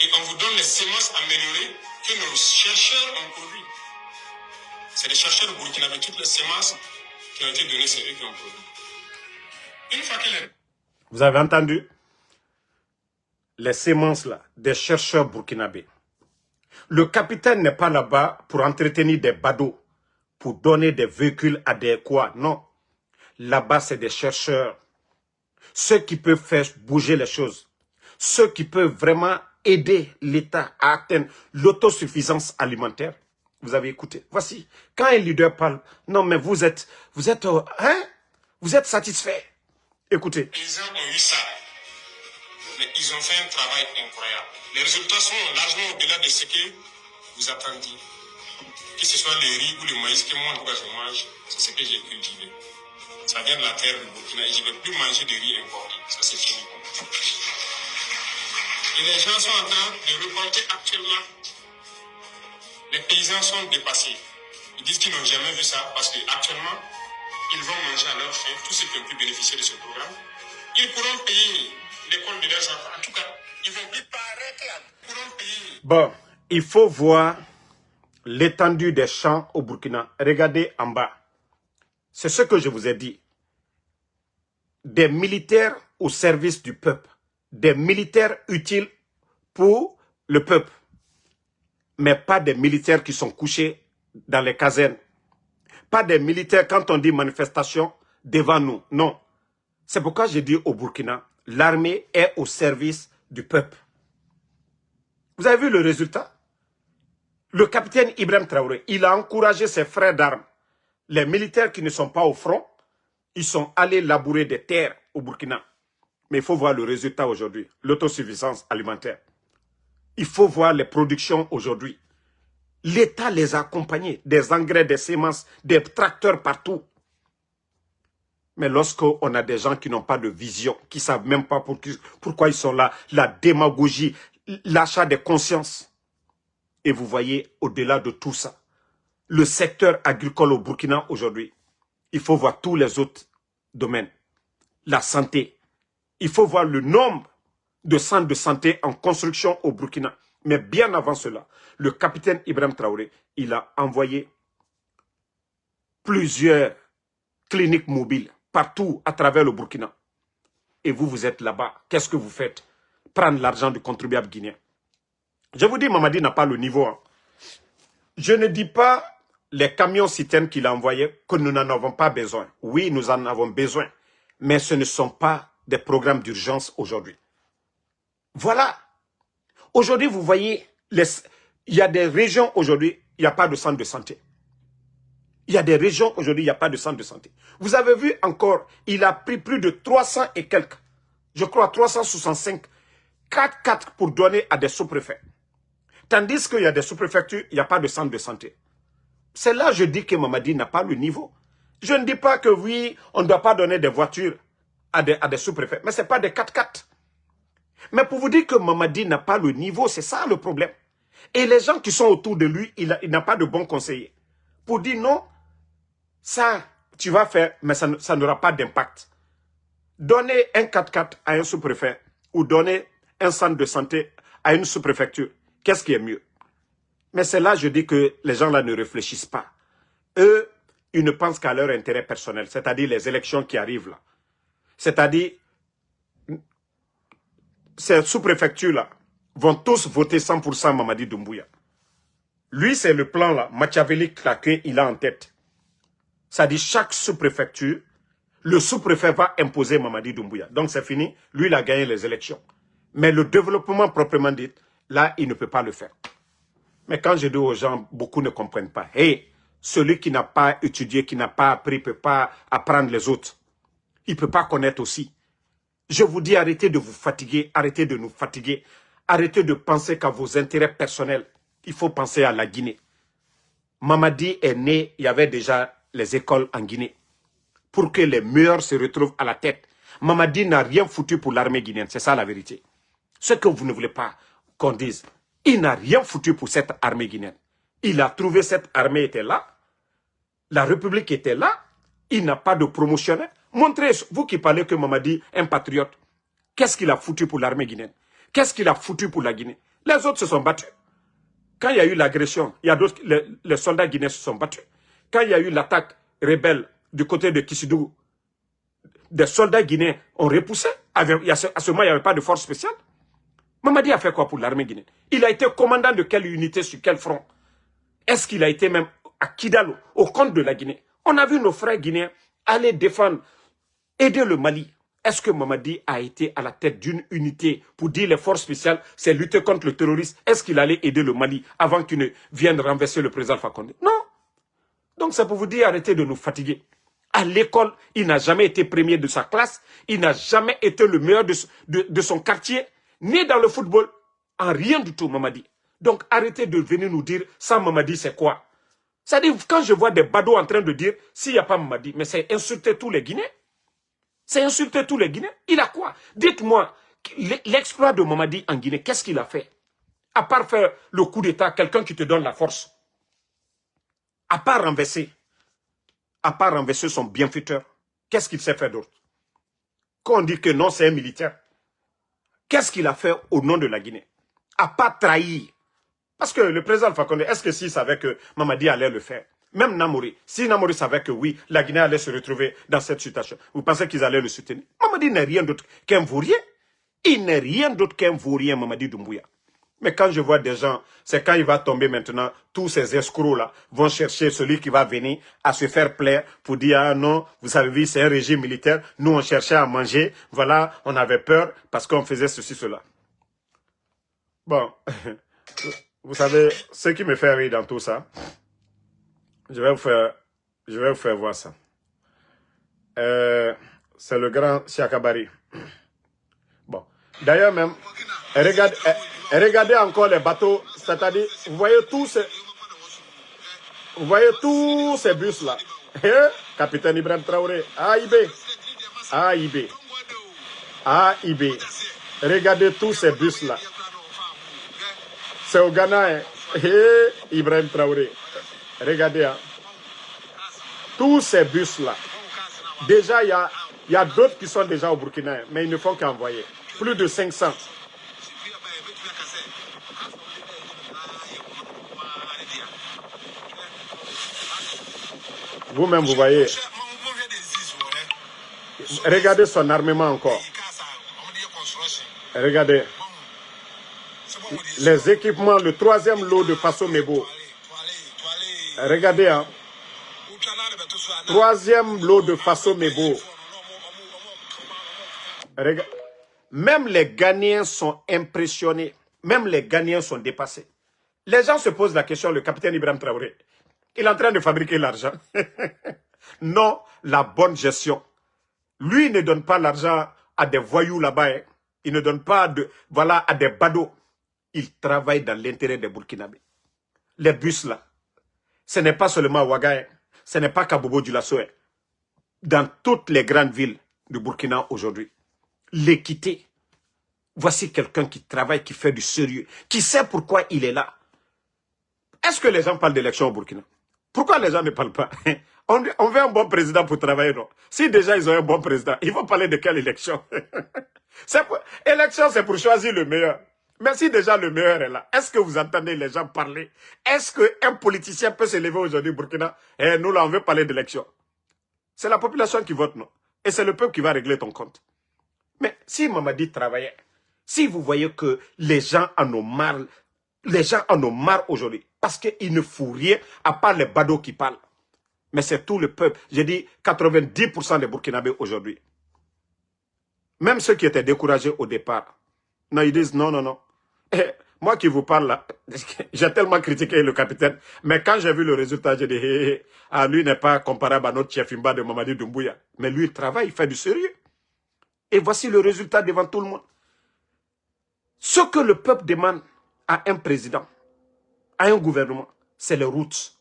et on vous donne les semences améliorées que nos chercheurs ont produit. C'est les chercheurs burkinabés, toutes les semences qui ont été données, c'est eux qui ont produit. Une fois que les... Vous avez entendu? Les semences là, des chercheurs burkinabés. Le capitaine n'est pas là-bas pour entretenir des badauds, pour donner des véhicules adéquats. Non. Là-bas, c'est des chercheurs. Ceux qui peuvent faire bouger les choses. Ceux qui peuvent vraiment aider l'État à atteindre l'autosuffisance alimentaire. Vous avez écouté. Voici. Quand un leader parle, non mais vous êtes satisfait. Écoutez. Les paysans ont eu ça. Mais ils ont fait un travail incroyable. Les résultats sont largement au-delà de ce que vous attendiez. Que ce soit le riz ou le maïs que moi, en tout cas, je mange, c'est ce que j'ai cultivé. Ça vient de la terre du Burkina et je ne vais plus manger de riz importé. Ça, c'est fini. Et les gens sont en train de récolter actuellement. Les paysans sont dépassés. Ils disent qu'ils n'ont jamais vu ça parce qu'actuellement, ils vont manger à leur faim. Tous ceux qui ont pu bénéficier de ce programme, ils pourront payer l'école de leurs enfants. En tout cas, ils vont plus paraître. Ils pourront payer. Bon, il faut voir l'étendue des champs au Burkina. Regardez en bas. C'est ce que je vous ai dit. Des militaires au service du peuple. Des militaires utiles pour le peuple. Mais pas des militaires qui sont couchés dans les casernes. Pas des militaires, quand on dit manifestation, devant nous. Non. C'est pourquoi j'ai dit au Burkina, l'armée est au service du peuple. Vous avez vu le résultat? Le capitaine Ibrahim Traoré, il a encouragé ses frères d'armes. Les militaires qui ne sont pas au front, ils sont allés labourer des terres au Burkina. Mais il faut voir le résultat aujourd'hui, l'autosuffisance alimentaire. Il faut voir les productions aujourd'hui. L'État les a accompagnés, des engrais, des semences, des tracteurs partout. Mais lorsqu'on a des gens qui n'ont pas de vision, qui ne savent même pas pourquoi ils sont là, la démagogie, l'achat des consciences. Et vous voyez, au-delà de tout ça, le secteur agricole au Burkina aujourd'hui, il faut voir tous les autres domaines. La santé. Il faut voir le nombre de centres de santé en construction au Burkina. Mais bien avant cela, le capitaine Ibrahim Traoré, il a envoyé plusieurs cliniques mobiles partout à travers le Burkina. Et vous, vous êtes là-bas. Qu'est-ce que vous faites? Prendre l'argent du contribuable guinéen. Je vous dis, Mamadi n'a pas le niveau. Hein. Je ne dis pas les camions citernes qu'il a envoyés que nous n'en avons pas besoin. Oui, nous en avons besoin. Mais ce ne sont pas des programmes d'urgence aujourd'hui. Voilà. Aujourd'hui, vous voyez, il y a des régions aujourd'hui, il n'y a pas de centre de santé. Il y a des régions aujourd'hui, il n'y a pas de centre de santé. Vous avez vu encore, il a pris plus de 300 et quelques, je crois 365, 4 pour donner à des sous-préfets. Tandis qu'il y a des sous-préfectures, il n'y a pas de centre de santé. C'est là que je dis que Mamadi n'a pas le niveau. Je ne dis pas que oui, on ne doit pas donner des voitures à des sous-préfets, mais ce n'est pas des 4x4. Mais pour vous dire que Mamadi n'a pas le niveau, c'est ça le problème. Et les gens qui sont autour de lui, il n'a pas de bons conseillers. Pour dire non, ça, tu vas faire, mais ça n'aura pas d'impact. Donner un 4x4 à un sous-préfet ou donner un centre de santé à une sous-préfecture, qu'est-ce qui est mieux? Mais c'est là, je dis que les gens là ne réfléchissent pas. Eux, ils ne pensent qu'à leur intérêt personnel, c'est-à-dire les élections qui arrivent là. C'est-à-dire, ces sous-préfectures-là vont tous voter 100% Mamadi Doumbouya. Lui, c'est le plan là, machiavélique là, qu'il a en tête. C'est-à-dire, chaque sous-préfecture, le sous-préfet va imposer Mamadi Doumbouya. Donc c'est fini, lui il a gagné les élections. Mais le développement proprement dit, là, il ne peut pas le faire. Mais quand je dis aux gens, beaucoup ne comprennent pas. Hey, celui qui n'a pas étudié, qui n'a pas appris, ne peut pas apprendre les autres. Il ne peut pas connaître aussi. Je vous dis, arrêtez de vous fatiguer, arrêtez de nous fatiguer. Arrêtez de penser qu'à vos intérêts personnels. Il faut penser à la Guinée. Mamadi est né, il y avait déjà les écoles en Guinée. Pour que les meilleurs se retrouvent à la tête. Mamadi n'a rien foutu pour l'armée guinéenne, c'est ça la vérité. Ce que vous ne voulez pas qu'on dise. Il n'a rien foutu pour cette armée guinéenne. Il a trouvé cette armée était là. La République était là. Il n'a pas de promotionnaire. Montrez, vous qui parlez que Mamadi est un patriote. Qu'est-ce qu'il a foutu pour l'armée guinéenne? Qu'est-ce qu'il a foutu pour la Guinée? Les autres se sont battus. Quand il y a eu l'agression, il y a d'autres, les soldats guinéens se sont battus. Quand il y a eu l'attaque rebelle du côté de Kissidougou, des soldats guinéens ont repoussé. À ce moment, il n'y avait pas de force spéciale. Mamadi a fait quoi pour l'armée guinéenne? Il a été commandant de quelle unité sur quel front? Est-ce qu'il a été même à Kidal, au compte de la Guinée? On a vu nos frères guinéens aller défendre, aider le Mali. Est-ce que Mamadi a été à la tête d'une unité pour dire les forces spéciales, c'est lutter contre le terrorisme? Est-ce qu'il allait aider le Mali avant qu'il ne vienne renverser le président Alpha Condé? Non. Donc c'est pour vous dire, arrêtez de nous fatiguer. À l'école, il n'a jamais été premier de sa classe. Il n'a jamais été le meilleur de son quartier. Né dans le football, en rien du tout, Mamadi. Donc arrêtez de venir nous dire ça Mamadi c'est quoi. C'est-à-dire quand je vois des badauds en train de dire s'il n'y a pas Mamadi, mais c'est insulter tous les Guinéens. C'est insulter tous les Guinéens. Il a quoi? Dites-moi, l'exploit de Mamadi en Guinée, qu'est-ce qu'il a fait? À part faire le coup d'État, quelqu'un qui te donne la force. À part renverser son bienfaiteur, qu'est-ce qu'il sait faire d'autre? Quand on dit que non, c'est un militaire, qu'est-ce qu'il a fait au nom de la Guinée? À part trahir. Parce que le président Alpha Condé, est-ce que s'il savait que Mamadi allait le faire? Même Namori, si Namori savait que oui, la Guinée allait se retrouver dans cette situation, vous pensez qu'ils allaient le soutenir? Mamadi n'est rien d'autre qu'un vaurien. Il n'est rien d'autre qu'un vaurien, Mamadi Doumbouya. Mais quand je vois des gens, c'est quand il va tomber maintenant, tous ces escrocs-là vont chercher celui qui va venir à se faire plaire pour dire, ah non, vous avez vu, c'est un régime militaire, nous on cherchait à manger, voilà, on avait peur parce qu'on faisait ceci, cela. Bon, vous savez, ce qui me fait rire dans tout ça, je vais vous faire voir ça. C'est le grand Siakabari. Bon, d'ailleurs même, regardez encore les bateaux, c'est-à-dire, vous voyez tous ces bus-là. Capitaine Ibrahim Traoré, AIB. Regardez tous ces bus-là. C'est au Ghana, hein. Ibrahim Traoré. Regardez, hein. Tous ces bus-là. Déjà, il y a d'autres qui sont déjà au Burkina, hein, mais ils ne font qu'envoyer. Plus de 500. Vous-même, vous voyez. Regardez son armement encore. Regardez. Les équipements, le 3e lot de Faso Mebo. Regardez, hein. 3e lot de Faso Mebo. Même les Ghanéens sont impressionnés. Même les Ghanéens sont dépassés. Les gens se posent la question, le capitaine Ibrahim Traoré, il est en train de fabriquer l'argent. Non, la bonne gestion. Lui, il ne donne pas l'argent à des voyous là-bas. Hein. Il ne donne pas à des badauds. Il travaille dans l'intérêt des Burkinabés. Les bus là, ce n'est pas seulement Ouaga, hein. Ce n'est pas Kabobo Dioulasso. Hein. Dans toutes les grandes villes du Burkina aujourd'hui, l'équité. Voici quelqu'un qui travaille, qui fait du sérieux, qui sait pourquoi il est là. Est-ce que les gens parlent d'élection au Burkina? Pourquoi les gens ne parlent pas? On veut un bon président pour travailler, non? Si déjà ils ont un bon président, ils vont parler de quelle élection? Élection, c'est pour choisir le meilleur. Mais si déjà le meilleur est là, est-ce que vous entendez les gens parler? Est-ce qu'un politicien peut se lever aujourd'hui au Burkina? Et nous, là, on veut parler d'élection. C'est la population qui vote, non? Et c'est le peuple qui va régler ton compte. Mais si Mamadi travaillait, si vous voyez que les gens en ont marre aujourd'hui, parce qu'ils ne font rien à part les badauds qui parlent. Mais c'est tout le peuple. J'ai dit 90% des Burkinabés aujourd'hui. Même ceux qui étaient découragés au départ. Non, ils disent non, non, non. Moi qui vous parle là, j'ai tellement critiqué le capitaine. Mais quand j'ai vu le résultat, j'ai dit, lui n'est pas comparable à notre chef Imba de Mamadi Doumbouya. Mais lui, il travaille, il fait du sérieux. Et voici le résultat devant tout le monde. Ce que le peuple demande à un président, à un gouvernement, c'est les routes.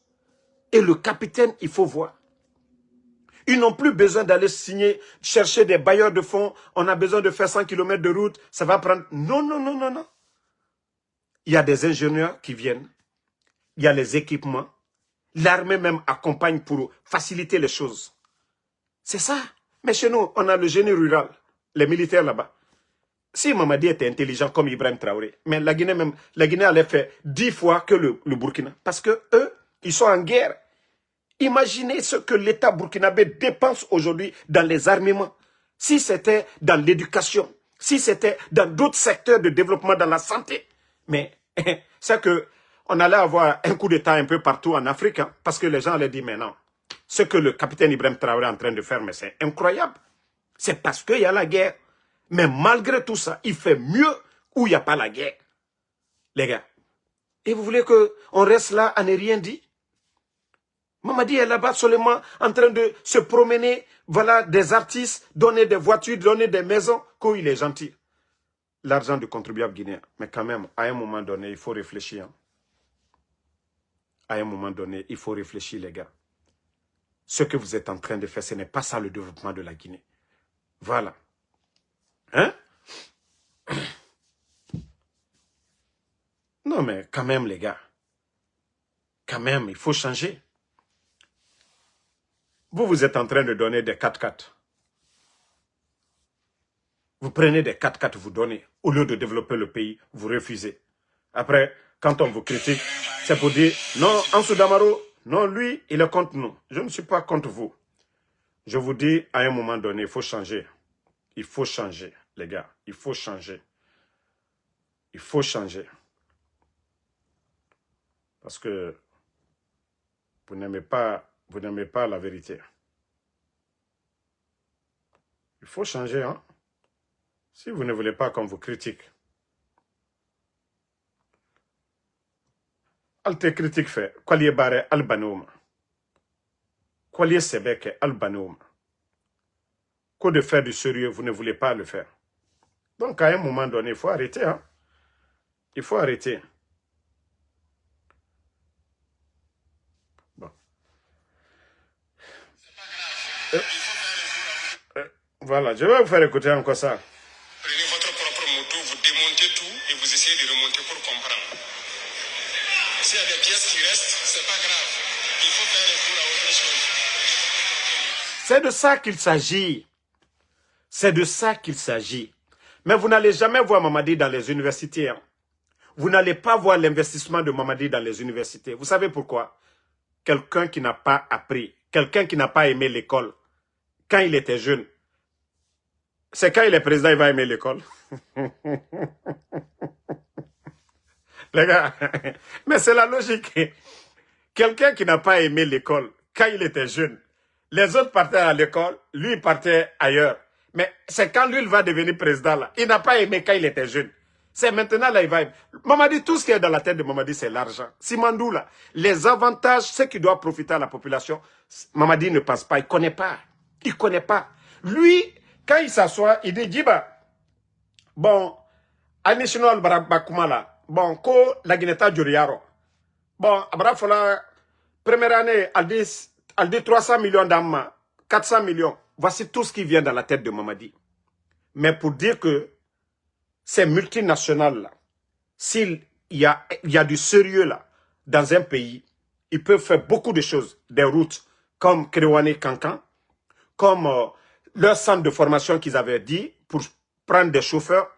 Et le capitaine, il faut voir. Ils n'ont plus besoin d'aller signer, chercher des bailleurs de fonds. On a besoin de faire 100 km de route. Ça va prendre... Non, non, non, non, non. Il y a des ingénieurs qui viennent. Il y a les équipements. L'armée même accompagne pour faciliter les choses. C'est ça. Mais chez nous, on a le génie rural. Les militaires là-bas. Si Mamadi était intelligent comme Ibrahim Traoré, mais la Guinée allait faire 10 fois que le Burkina. Parce que eux, ils sont en guerre. Imaginez ce que l'État burkinabé dépense aujourd'hui dans les armements. Si c'était dans l'éducation, si c'était dans d'autres secteurs de développement, dans la santé. Mais c'est que on allait avoir un coup d'État un peu partout en Afrique, hein, parce que les gens allaient dire, mais non, ce que le capitaine Ibrahim Traoré est en train de faire, mais c'est incroyable. C'est parce qu'il y a la guerre. Mais malgré tout ça, il fait mieux où il n'y a pas la guerre. Les gars. Et vous voulez qu'on reste là à ne rien dire? Mamadi est là-bas seulement en train de se promener, voilà, des artistes, donner des voitures, donner des maisons, qu'il est gentil. l'argent du contribuable guinéen. Mais quand même, à un moment donné, il faut réfléchir. Hein. À un moment donné, il faut réfléchir, les gars. Ce que vous êtes en train de faire, ce n'est pas ça le développement de la Guinée. Voilà. Hein? Non, mais quand même, les gars. Quand même, il faut changer. Vous êtes en train de donner des 4x4. Vous prenez des 4x4, vous donnez. Au lieu de développer le pays, vous refusez. Après, quand on vous critique, c'est pour dire, non, Ansou Damaro, non, lui, il est contre nous. Je ne suis pas contre vous. Je vous dis, à un moment donné, il faut changer. Il faut changer, les gars. Il faut changer. Il faut changer. Parce que vous n'aimez pas la vérité. Il faut changer, hein. Si vous ne voulez pas qu'on vous critique. Alte critique fait. Kwaliye bare albanoma. Kwaliye sebeke albanoma. Qu'au de faire du sérieux, vous ne voulez pas le faire. Donc à un moment donné, il faut arrêter, hein. Il faut arrêter. Bon. Voilà, je vais vous faire écouter encore ça. Prenez votre propre moto, vous démontez tout et vous essayez de remonter pour comprendre. S'il y a des pièces qui restent, c'est pas grave. Il faut faire les cours à autre chose. C'est de ça qu'il s'agit. C'est de ça qu'il s'agit. Mais vous n'allez jamais voir Mamadi dans les universités. Hein. Vous n'allez pas voir l'investissement de Mamadi dans les universités. Vous savez pourquoi? Quelqu'un qui n'a pas appris, quelqu'un qui n'a pas aimé l'école, quand il était jeune, c'est quand il est président, il va aimer l'école. Les gars, mais c'est la logique. Quelqu'un qui n'a pas aimé l'école, quand il était jeune, les autres partaient à l'école, lui il partait ailleurs. Mais c'est quand lui il va devenir président là. Il n'a pas aimé quand il était jeune. C'est maintenant là il va aimer. Mamadi, tout ce qui est dans la tête de Mamadi, c'est l'argent. Simandou là, les avantages, ce qui doit profiter à la population, Mamadi ne pense pas, il ne connaît pas. Il ne connaît pas. Lui, quand il s'assoit, il dit, Djiba, bon, Anishinol Barabakumala, bon, ko la Guineta Djuriaro. Bon, Abrafola, première année, elle dit 300 millions d'âmes, 400 millions. Voici tout ce qui vient dans la tête de Mamadi. Mais pour dire que ces multinationales là, s'il y a du sérieux là, dans un pays, ils peuvent faire beaucoup de choses. Des routes comme Kéréouane Kankan, comme leur centre de formation qu'ils avaient dit pour prendre des chauffeurs.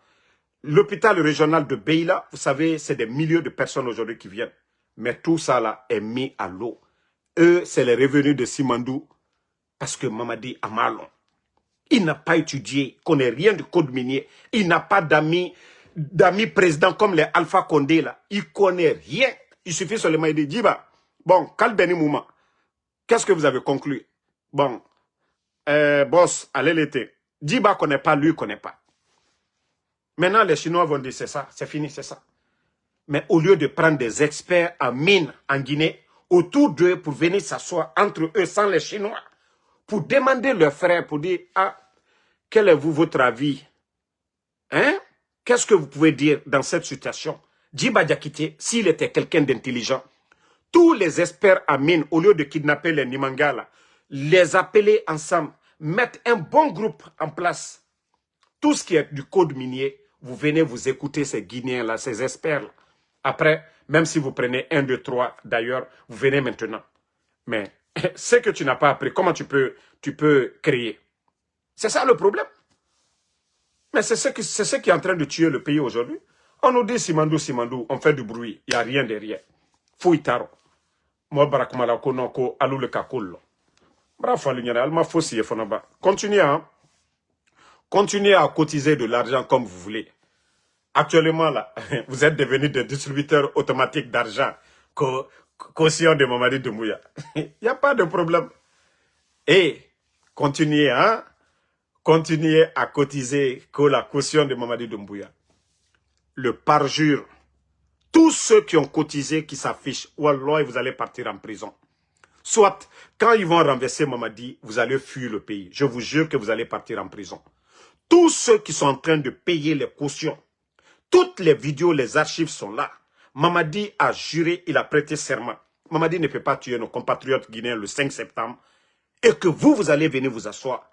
L'hôpital régional de Beila, vous savez, c'est des milliers de personnes aujourd'hui qui viennent. Mais tout ça là est mis à l'eau. Eux, c'est les revenus de Simandou parce que Mamadi a malon. Il n'a pas étudié, il ne connaît rien du code minier. Il n'a pas d'amis présidents comme les Alpha Condé là. Il ne connaît rien. Il suffit seulement de dire, Djiba, bon, Kalbeni Mouma, qu'est-ce que vous avez conclu? Bon, boss, allez l'été. Djiba ne connaît pas, lui ne connaît pas. Maintenant, les Chinois vont dire, c'est ça, c'est fini, c'est ça. Mais au lieu de prendre des experts en mine en Guinée, autour d'eux pour venir s'asseoir entre eux sans les Chinois, pour demander leurs frères, pour dire, ah, quel est votre avis? Hein? Qu'est-ce que vous pouvez dire dans cette situation? Djiba Diakité, s'il était quelqu'un d'intelligent, tous les experts en mine, au lieu de kidnapper les Nimangala, les appeler ensemble, mettre un bon groupe en place. Tout ce qui est du code minier, vous venez vous écouter ces Guinéens-là, ces experts-là. Après, même si vous prenez 1, 2, 3 d'ailleurs, vous venez maintenant. Mais ce que tu n'as pas appris, comment tu peux créer? C'est ça le problème. Mais c'est ce qui est en train de tuer le pays aujourd'hui. On nous dit Simandou, Simandou, on fait du bruit, il n'y a rien derrière. Fouitaro. Moi, Barakumalako, Noko, Alou le Kakolo. Bravo, Alma Fossi et Fonaba. Continuez, hein. Continuez à cotiser de l'argent comme vous voulez. Actuellement, là, vous êtes devenus des distributeurs automatiques d'argent. Caution de Mamadi Doumbouya. Il n'y a pas de problème. Et continuez, hein. Continuez à cotiser que la caution de Mamadi Doumbouya. Le parjure. Tous ceux qui ont cotisé, qui s'affichent, wallah, vous allez partir en prison. Soit, quand ils vont renverser Mamadi, vous allez fuir le pays. Je vous jure que vous allez partir en prison. Tous ceux qui sont en train de payer les cautions, Toutes les vidéos, les archives sont là. Mamadi a juré, il a prêté serment. Mamadi ne peut pas tuer nos compatriotes guinéens le 5 septembre. Et que vous allez venir vous asseoir.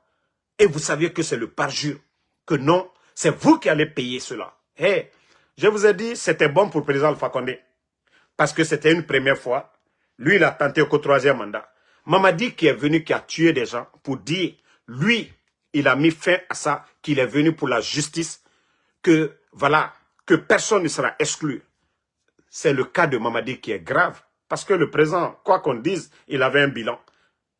Et vous saviez que c'est le parjure. Que non, c'est vous qui allez payer cela. Hey, je vous ai dit, c'était bon pour le président Alpha Condé. Parce que c'était une première fois. Lui, il a tenté qu'au 3e mandat. Mamadi qui est venu, qui a tué des gens pour dire, lui, il a mis fin à ça, qu'il est venu pour la justice, que, voilà, que personne ne sera exclu. C'est le cas de Mamadi qui est grave. Parce que le président, quoi qu'on dise, il avait un bilan.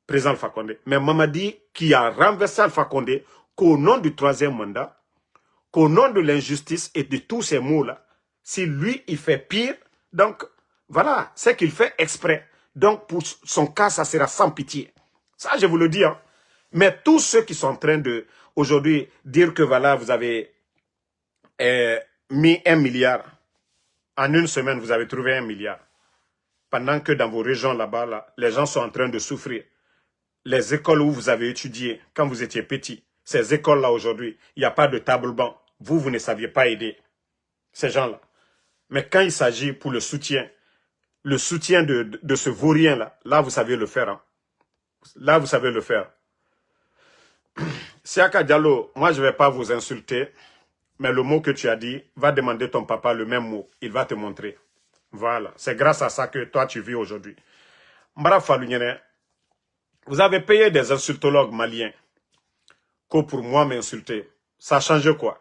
Président Alpha Condé. Mais Mamadi qui a renversé Alpha Condé, qu'au nom du 3e mandat, qu'au nom de l'injustice et de tous ces mots-là, si lui, il fait pire, donc, voilà, c'est qu'il fait exprès. Donc, pour son cas, ça sera sans pitié. Ça, je vous le dis. Hein. Mais tous ceux qui sont en train de, aujourd'hui, dire que, voilà, vous avez mis 1 milliard, en une semaine, vous avez trouvé 1 milliard. Pendant que dans vos régions là-bas, là, les gens sont en train de souffrir. Les écoles où vous avez étudié, quand vous étiez petit, ces écoles-là aujourd'hui, il n'y a pas de table-banc. Vous ne saviez pas aider ces gens-là. Mais quand il s'agit pour le soutien de ce vaurien-là, là, vous savez le faire. Hein. Là, vous savez le faire. Siaka Diallo, moi, je ne vais pas vous insulter, mais le mot que tu as dit, va demander ton papa le même mot. Il va te montrer. Voilà. C'est grâce à ça que toi, tu vis aujourd'hui. Mbara Falunyene, vous avez payé des insultologues maliens que pour moi m'insulter. Ça a changé quoi?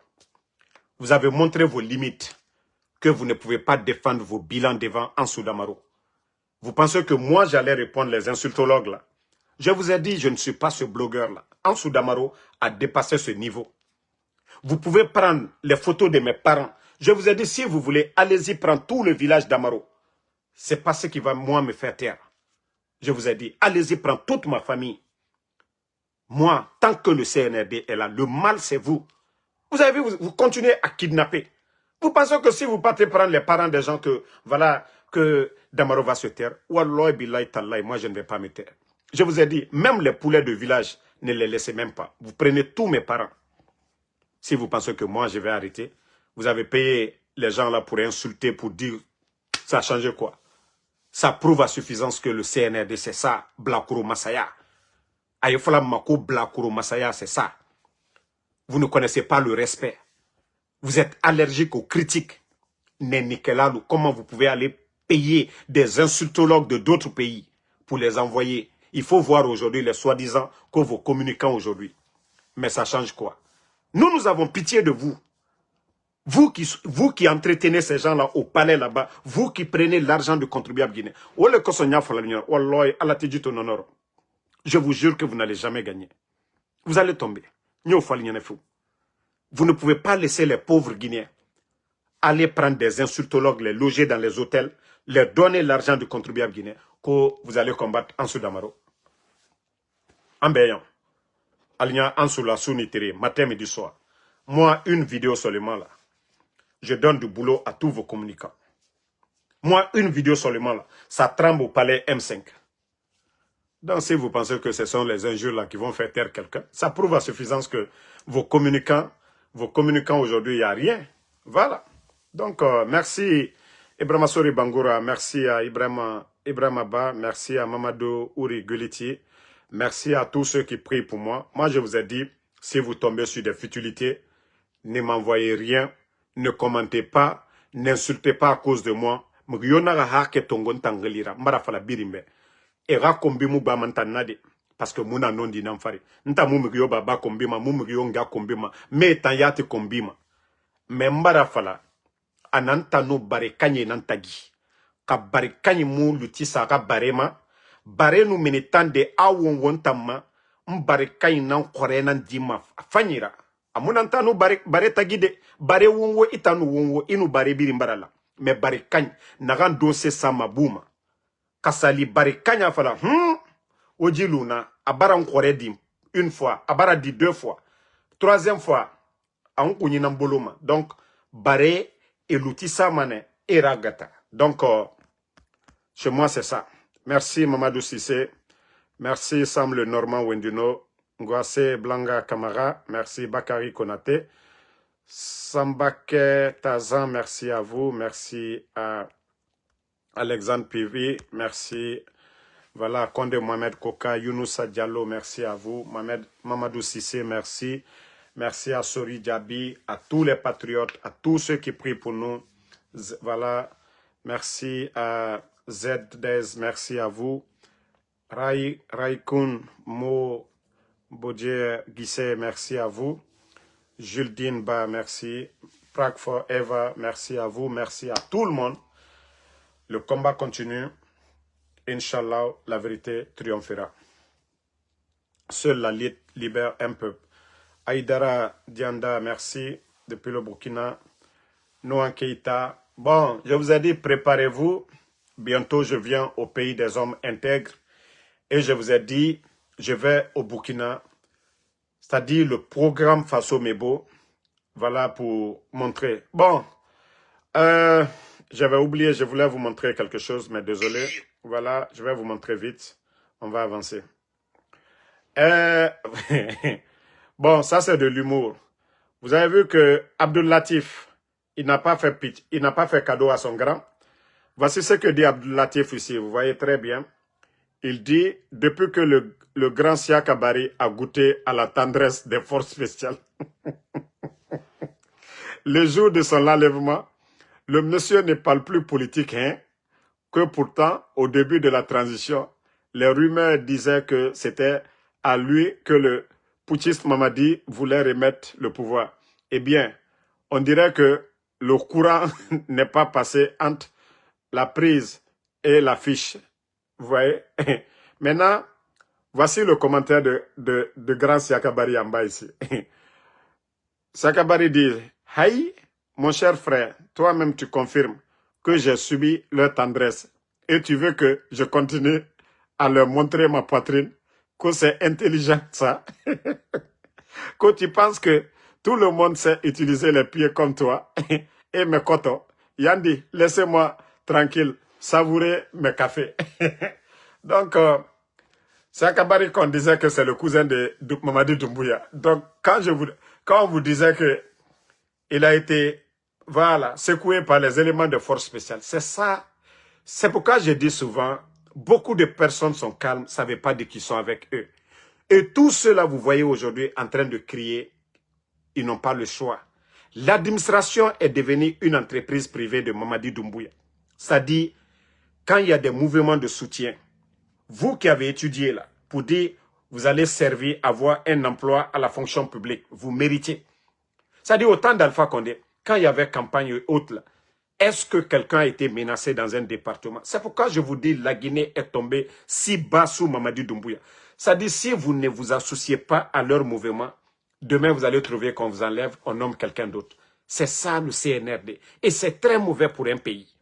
Vous avez montré vos limites, que vous ne pouvez pas défendre vos bilans devant Ansou Damaro. Vous pensez que moi j'allais répondre les insultologues là? Je vous ai dit, je ne suis pas ce blogueur là. Ansou Damaro a dépassé ce niveau. Vous pouvez prendre les photos de mes parents. Je vous ai dit, si vous voulez, allez-y prendre tout le village d'Amaro. C'est pas ce qui va moi me faire taire. Je vous ai dit, allez-y prendre toute ma famille. Moi, tant que le CNRD est là, le mal c'est vous. Vous avez vu, vous continuez à kidnapper. Vous pensez que si vous partez prendre les parents des gens que, voilà, que Damaro va se taire, Wallahi billahi tallahi, moi je ne vais pas me taire. Je vous ai dit, même les poulets de village, ne les laissez même pas. Vous prenez tous mes parents. Si vous pensez que moi je vais arrêter, vous avez payé les gens là pour insulter, pour dire, ça a changé quoi? Ça prouve à suffisance que le CNRD c'est ça, Blakuro Masaya. Ayefola Mako Blakuro Masaya, c'est ça. Vous ne connaissez pas le respect. Vous êtes allergique aux critiques. Nénikelalo, comment vous pouvez aller payer des insultologues de d'autres pays pour les envoyer? Il faut voir aujourd'hui les soi-disant que vos communicants aujourd'hui. Mais ça change quoi? Nous avons pitié de vous. Vous qui entretenez ces gens-là au palais là-bas, vous qui prenez l'argent du contribuable guinéen. Je vous jure que vous n'allez jamais gagner. Vous allez tomber. Vous ne pouvez pas laisser les pauvres Guinéens aller prendre des insultologues, les loger dans les hôtels, leur donner l'argent du contribuable guinéen que vous allez combattre Ansou Damaro. En béant. Aligna Ansou la sounitere, matin, midi, soir. Moi, une vidéo seulement là. Je donne du boulot à tous vos communicants. Moi, une vidéo seulement là. Ça tremble au palais M5. Donc, si vous pensez que ce sont les injures là qui vont faire taire quelqu'un, ça prouve à suffisance que vos communicants aujourd'hui, il n'y a rien. Voilà. Donc, merci Ibrahima Sori Bangoura, merci à Ibrahima Abba, merci à Mamadou Ouri Guliti, merci à tous ceux qui prient pour moi. Moi, je vous ai dit, si vous tombez sur des futilités, ne m'envoyez rien, ne commentez pas, n'insultez pas à cause de moi. Era kombi mu ba mantanade parce que muna non di namfari nta mu mugyo baba kombi ma mu mugyo nga kombi ma me tanyati kombi ma me mbara fala ananta no bare kanye nantagi ka bare kanye mu lutisa ka barema bare nu minitande awon wontama mbare kanye nan kore nan dima fanyira amunanta no bare tagide bare wonwo itanu wonwo inu bare biri mbarala me bare kanye nagan dose sama buma Kasali bari kanya fala oji luna abara nkore dim une fois abara di 2 fois troisième fois an kunyi namboloma donc bare elutisa mane eragata donc chez moi c'est ça. Merci Mamadou Sissé, merci Sam le Normand Wendino, Ngwase Blanga Kamara, merci Bakari Konate, Sambake Tazan, merci à vous. Merci à Alexandre Pivi, merci. Voilà, Konde Mohamed Koka, Younoussa Diallo, merci à vous. Mamadou Sissé, merci. Merci à Sori Diaby, à tous les patriotes, à tous ceux qui prient pour nous. Voilà, merci à Zdez, merci à vous. Raikun Mo Bodje Guissé, merci à vous. Jules Dinba, merci. Prague Forever, merci à vous. Merci à tout le monde. Le combat continue. Inch'Allah, la vérité triomphera. Seule la lutte libère un peuple. Aïdara Dianda, merci. Depuis le Burkina. Noan Keita. Bon, je vous ai dit, préparez-vous. Bientôt, je viens au pays des hommes intègres. Et je vous ai dit, je vais au Burkina. C'est-à-dire le programme Faso Mebo. Voilà pour montrer. Bon, j'avais oublié, je voulais vous montrer quelque chose, mais désolé. Voilà, je vais vous montrer vite. On va avancer. Bon, ça c'est de l'humour. Vous avez vu que Abdul Latif, il n'a pas fait cadeau à son grand. Voici ce que dit Abdul Latif ici, vous voyez très bien. Il dit, depuis que le grand Sia Kabari a goûté à la tendresse des forces spéciales, le jour de son enlèvement, le monsieur ne parle plus politique, hein, que pourtant, au début de la transition, les rumeurs disaient que c'était à lui que le putschiste Mamadi voulait remettre le pouvoir. Eh bien, on dirait que le courant n'est pas passé entre la prise et l'affiche. Vous voyez? Maintenant, voici le commentaire de grand Siakabari en bas ici. Siakabari dit, « Haï, mon cher frère, toi-même tu confirmes que j'ai subi leur tendresse et tu veux que je continue à leur montrer ma poitrine, que c'est intelligent ça, que tu penses que tout le monde sait utiliser les pieds comme toi et mes cotons. Yandi, laissez-moi tranquille, savourer mes cafés. » Donc, c'est un Kabari qu'on disait que c'est le cousin de Mamadi Doumbouya. Donc, quand on vous disait que il a été, voilà, secoué par les éléments de force spéciale, c'est ça. C'est pourquoi je dis souvent, beaucoup de personnes sont calmes, ne savent pas de qui sont avec eux. Et tous ceux-là, vous voyez aujourd'hui en train de crier, ils n'ont pas le choix. L'administration est devenue une entreprise privée de Mamadi Doumbouya. C'est-à-dire, quand il y a des mouvements de soutien, vous qui avez étudié là, pour dire, vous allez servir, avoir un emploi à la fonction publique, vous méritez. C'est-à-dire, au temps d'Alpha Condé, quand il y avait campagne et autres là, est-ce que quelqu'un a été menacé dans un département? C'est pourquoi je vous dis, la Guinée est tombée si bas sous Mamadi Doumbouya. C'est-à-dire, si vous ne vous associez pas à leur mouvement, demain vous allez trouver qu'on vous enlève, on nomme quelqu'un d'autre. C'est ça le CNRD. Et c'est très mauvais pour un pays.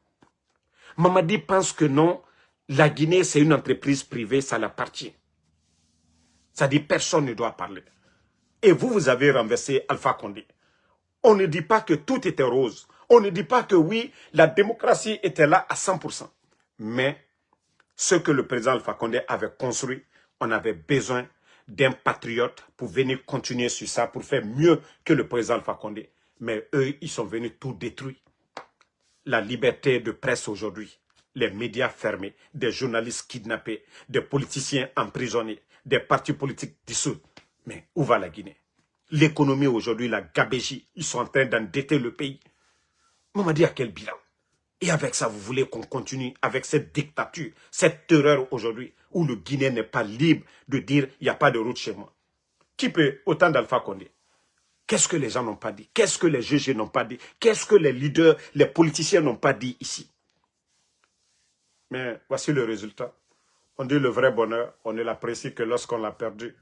Mamadi pense que non, la Guinée c'est une entreprise privée, ça l'appartient. C'est-à-dire, personne ne doit parler. Et vous avez renversé Alpha Condé. On ne dit pas que tout était rose. On ne dit pas que oui, la démocratie était là à 100%. Mais ce que le président Alpha Condé avait construit, on avait besoin d'un patriote pour venir continuer sur ça, pour faire mieux que le président Alpha Condé. Mais eux, ils sont venus tout détruire. La liberté de presse aujourd'hui, les médias fermés, des journalistes kidnappés, des politiciens emprisonnés, des partis politiques dissous. Mais où va la Guinée? L'économie aujourd'hui, la gabégie, ils sont en train d'endetter le pays. Mamadi a quel bilan? Et avec ça, vous voulez qu'on continue avec cette dictature, cette terreur aujourd'hui, où le Guinéen n'est pas libre de dire il n'y a pas de route chez moi. Qui peut, autant d'Alpha Condé? Qu'est-ce que les gens n'ont pas dit? Qu'est-ce que les juges n'ont pas dit? Qu'est-ce que les leaders, les politiciens n'ont pas dit ici? Mais voici le résultat. On dit le vrai bonheur, on ne l'apprécie que lorsqu'on l'a perdu.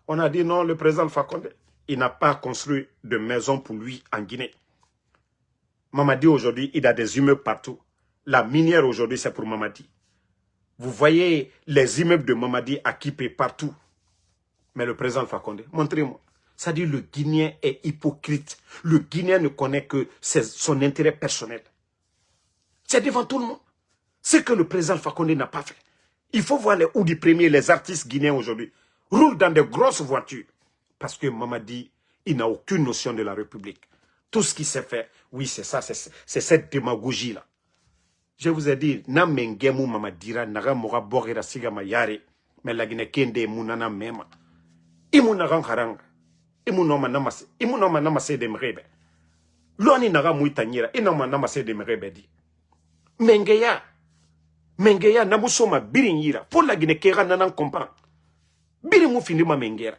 On a dit non, le président Alpha Condé, il n'a pas construit de maison pour lui en Guinée. Mamadi aujourd'hui, il a des immeubles partout. La minière aujourd'hui, c'est pour Mamadi. Vous voyez les immeubles de Mamadi équipés partout. Mais le président Alpha Condé, montrez-moi. Ça dit le Guinéen est hypocrite. Le Guinéen ne connaît que son intérêt personnel. C'est devant tout le monde. Ce que le président Alpha Condé n'a pas fait. Il faut voir les Oudi premiers, les artistes guinéens aujourd'hui, roulent dans de grosses voitures. Parce que Mamadi, il n'a aucune notion de la République. Tout ce qui s'est fait, oui, c'est ça, c'est cette démagogie-là. Je vous ai dit, na mengemu mama dira, naga moga borira siga ma yare, mais la Guinée kende munana mema. Imu naga haranga, imu noma namase de mrebe. Loni naga muitanyira, inoma namase de mrebe di. Mengeya namusoma birin yira, pour la Guinée kera nanan comprend. Birin mu findi ma mengera.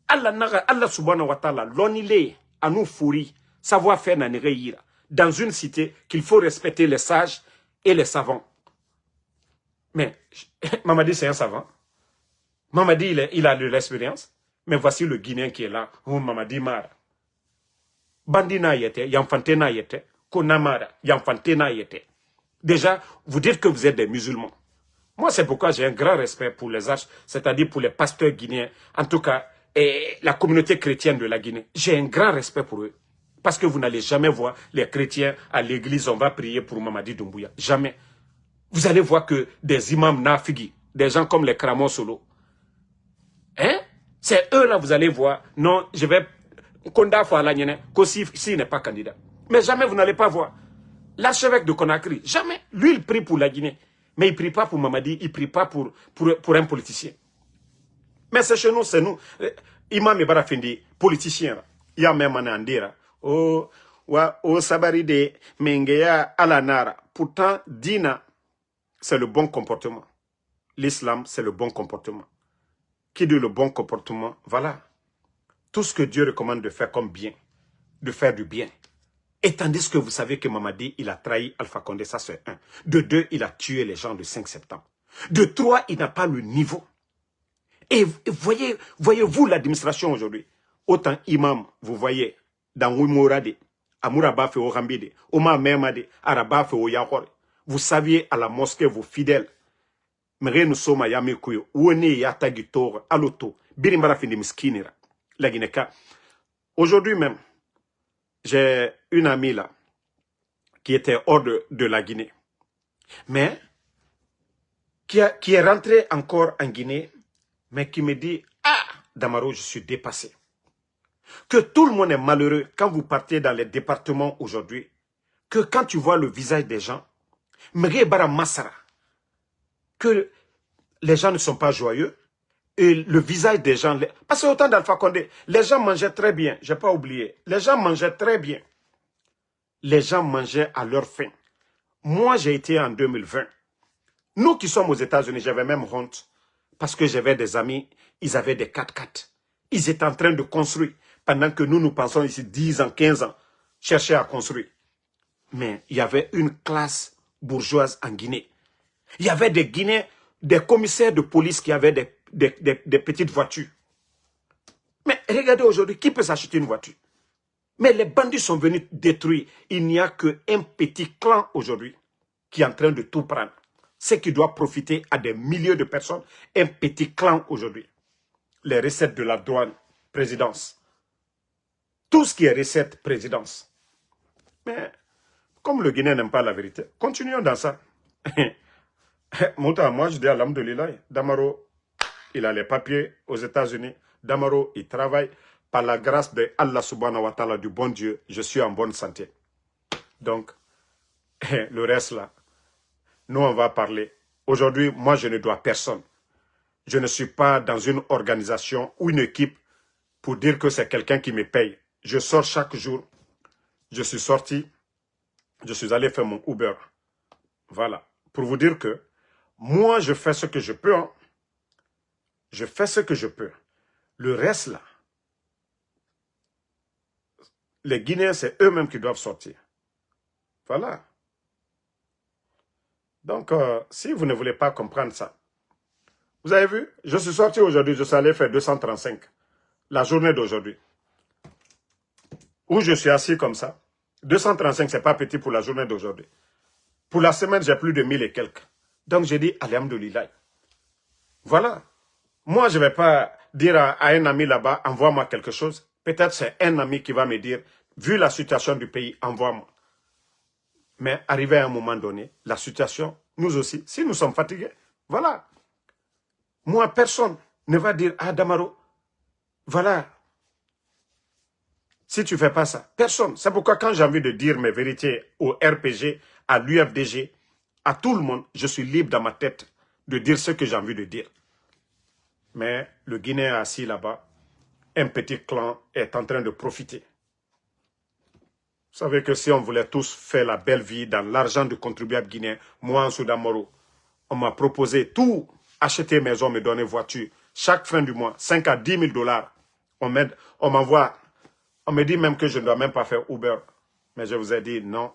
Allah subhanahu wa ta'ala, l'onile, à nous fourri, savoir faire nanere dans une cité qu'il faut respecter les sages et les savants. Mais, Mamadi c'est un savant. Mamadi il a de l'expérience. Mais voici le Guinéen qui est là. Oh, Mamadi Mara. Bandina yete, Yamfantena yete, Konamara, Yamfantena yete. Déjà, vous dites que vous êtes des musulmans. Moi, c'est pourquoi j'ai un grand respect pour les arches, c'est-à-dire pour les pasteurs guinéens. En tout cas, et la communauté chrétienne de la Guinée. J'ai un grand respect pour eux. Parce que vous n'allez jamais voir les chrétiens à l'église, on va prier pour Mamadi Doumbouya. Jamais. Vous allez voir que des imams nafigi, des gens comme les Kramon Solo. Hein? C'est eux là, vous allez voir. Non, je vais... Konda Fouala s'il n'est pas candidat. Mais jamais vous n'allez pas voir. L'archevêque de Conakry, jamais. Lui, il prie pour la Guinée. Mais il ne prie pas pour Mamadi, il ne prie pas pour un politicien. Mais c'est chez nous, c'est nous. Imam Ibarafindi, politicien, il y a même un andira. Oh, sabari de mengeya alanara. Pourtant, Dina, c'est le bon comportement. L'islam, c'est le bon comportement. Qui dit le bon comportement? Voilà. Tout ce que Dieu recommande de faire comme bien, de faire du bien. Et tandis que vous savez que Mamadi, il a trahi Alpha Condé, ça c'est un. De deux, il a tué les gens le 5 septembre. De trois, il n'a pas le niveau. Et voyez-vous l'administration aujourd'hui. Autant imam, vous voyez, dans Wimorade, Amourabafe au Rambide, Oma Memade, Arabafe au Yahor. Vous saviez à la mosquée, vos fidèles, Mre nous sommes à Yamekuyo, Ouene Yatagitor, Aloto, Birimbara Findimskinera, la Guineka. Aujourd'hui même, j'ai une amie là, qui était hors de la Guinée, mais qui est rentrée encore en Guinée, mais qui me dit, ah, Damaro, je suis dépassé. Que tout le monde est malheureux quand vous partez dans les départements aujourd'hui, que quand tu vois le visage des gens, que les gens ne sont pas joyeux, et le visage des gens, parce que autant d'Alpha Condé, les gens mangeaient très bien, je n'ai pas oublié, les gens mangeaient très bien. Les gens mangeaient à leur faim. Moi, j'ai été en 2020. Nous qui sommes aux États-Unis, j'avais même honte. Parce que j'avais des amis, ils avaient des 4x4. Ils étaient en train de construire. Pendant que nous pensons ici 10 ans, 15 ans, chercher à construire. Mais il y avait une classe bourgeoise en Guinée. Il y avait des Guinéens, des commissaires de police qui avaient des petites voitures. Mais regardez aujourd'hui, qui peut s'acheter une voiture? Mais les bandits sont venus détruire. Il n'y a qu'un petit clan aujourd'hui qui est en train de tout prendre. Ce qui doit profiter à des milliers de personnes, un petit clan aujourd'hui. Les recettes de la douane, présidence. Tout ce qui est recette, présidence. Mais, comme le Guinéen n'aime pas la vérité, continuons dans ça. Moi, je dis à l'âme de l'Ilaï, Damaro, il a les papiers aux États-Unis. Damaro, il travaille. Par la grâce de Allah subhanahu wa ta'ala, du bon Dieu, je suis en bonne santé. Donc, le reste là, nous on va parler. Aujourd'hui, moi je ne dois personne. Je ne suis pas dans une organisation ou une équipe pour dire que c'est quelqu'un qui me paye. Je sors chaque jour. Je suis sorti. Je suis allé faire mon Uber. Voilà. Pour vous dire que moi je fais ce que je peux. Hein. Je fais ce que je peux. Le reste là, les Guinéens, c'est eux-mêmes qui doivent sortir. Voilà. Donc, si vous ne voulez pas comprendre ça, vous avez vu, je suis sorti aujourd'hui, je suis allé faire 235, la journée d'aujourd'hui. Où je suis assis comme ça. 235, c'est pas petit pour la journée d'aujourd'hui. Pour la semaine, j'ai plus de 1000 et quelques. Donc, j'ai dit, alhamdoulilah. Voilà. Moi, je ne vais pas dire à un ami là-bas, envoie-moi quelque chose. Peut-être c'est un ami qui va me dire, vu la situation du pays, envoie-moi. Mais arrivé à un moment donné, la situation, nous aussi, si nous sommes fatigués, voilà. Moi, personne ne va dire, ah Damaro, voilà. Si tu ne fais pas ça, personne. C'est pourquoi quand j'ai envie de dire mes vérités au RPG, à l'UFDG, à tout le monde, je suis libre dans ma tête de dire ce que j'ai envie de dire. Mais le Guinéen assis là-bas, un petit clan est en train de profiter. Vous savez que si on voulait tous faire la belle vie dans l'argent du contribuable guinéen, moi en Soudan Moro, on m'a proposé tout, acheter maison, me donner voiture. Chaque fin du mois, 5 à 10 000 $. On m'envoie, on me dit même que je ne dois même pas faire Uber. Mais je vous ai dit non.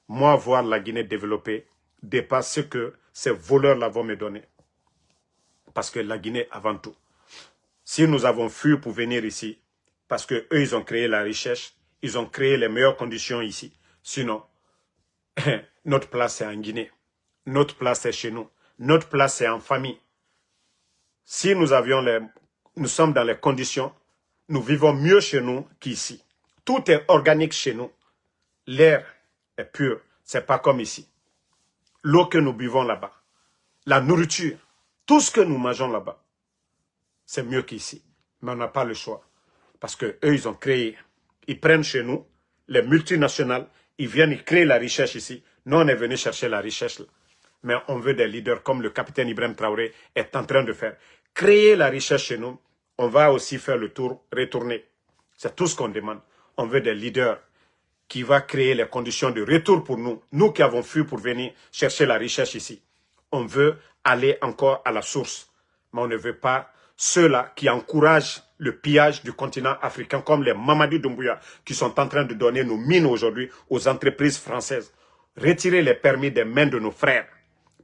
Moi, voir la Guinée développée dépasse ce que ces voleurs-là vont me donner. Parce que la Guinée avant tout. Si nous avons fui pour venir ici, parce qu'eux, ils ont créé la richesse, ils ont créé les meilleures conditions ici. Sinon, notre place, c'est en Guinée. Notre place, c'est chez nous. Notre place, c'est en famille. Si nous sommes dans les conditions, nous vivons mieux chez nous qu'ici. Tout est organique chez nous. L'air est pur. C'est pas comme ici. L'eau que nous buvons là-bas, la nourriture, tout ce que nous mangeons là-bas, c'est mieux qu'ici. Mais on n'a pas le choix. Parce qu'eux, ils ont créé, ils prennent chez nous, les multinationales, ils viennent, ils créent la richesse ici. Nous, on est venu chercher la richesse là. Mais on veut des leaders comme le capitaine Ibrahim Traoré est en train de faire. Créer la richesse chez nous, on va aussi faire le tour, retourner. C'est tout ce qu'on demande. On veut des leaders qui vont créer les conditions de retour pour nous. Nous qui avons fui pour venir chercher la richesse ici. On veut aller encore à la source. Mais on ne veut pas ceux-là qui encouragent le pillage du continent africain comme les Mamadi Doumbouya qui sont en train de donner nos mines aujourd'hui aux entreprises françaises. Retirer les permis des mains de nos frères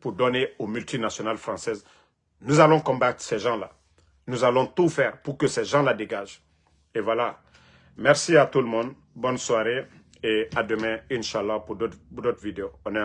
pour donner aux multinationales françaises. Nous allons combattre ces gens-là. Nous allons tout faire pour que ces gens-là dégagent. Et voilà. Merci à tout le monde. Bonne soirée et à demain, Inch'Allah, pour d'autres vidéos. On est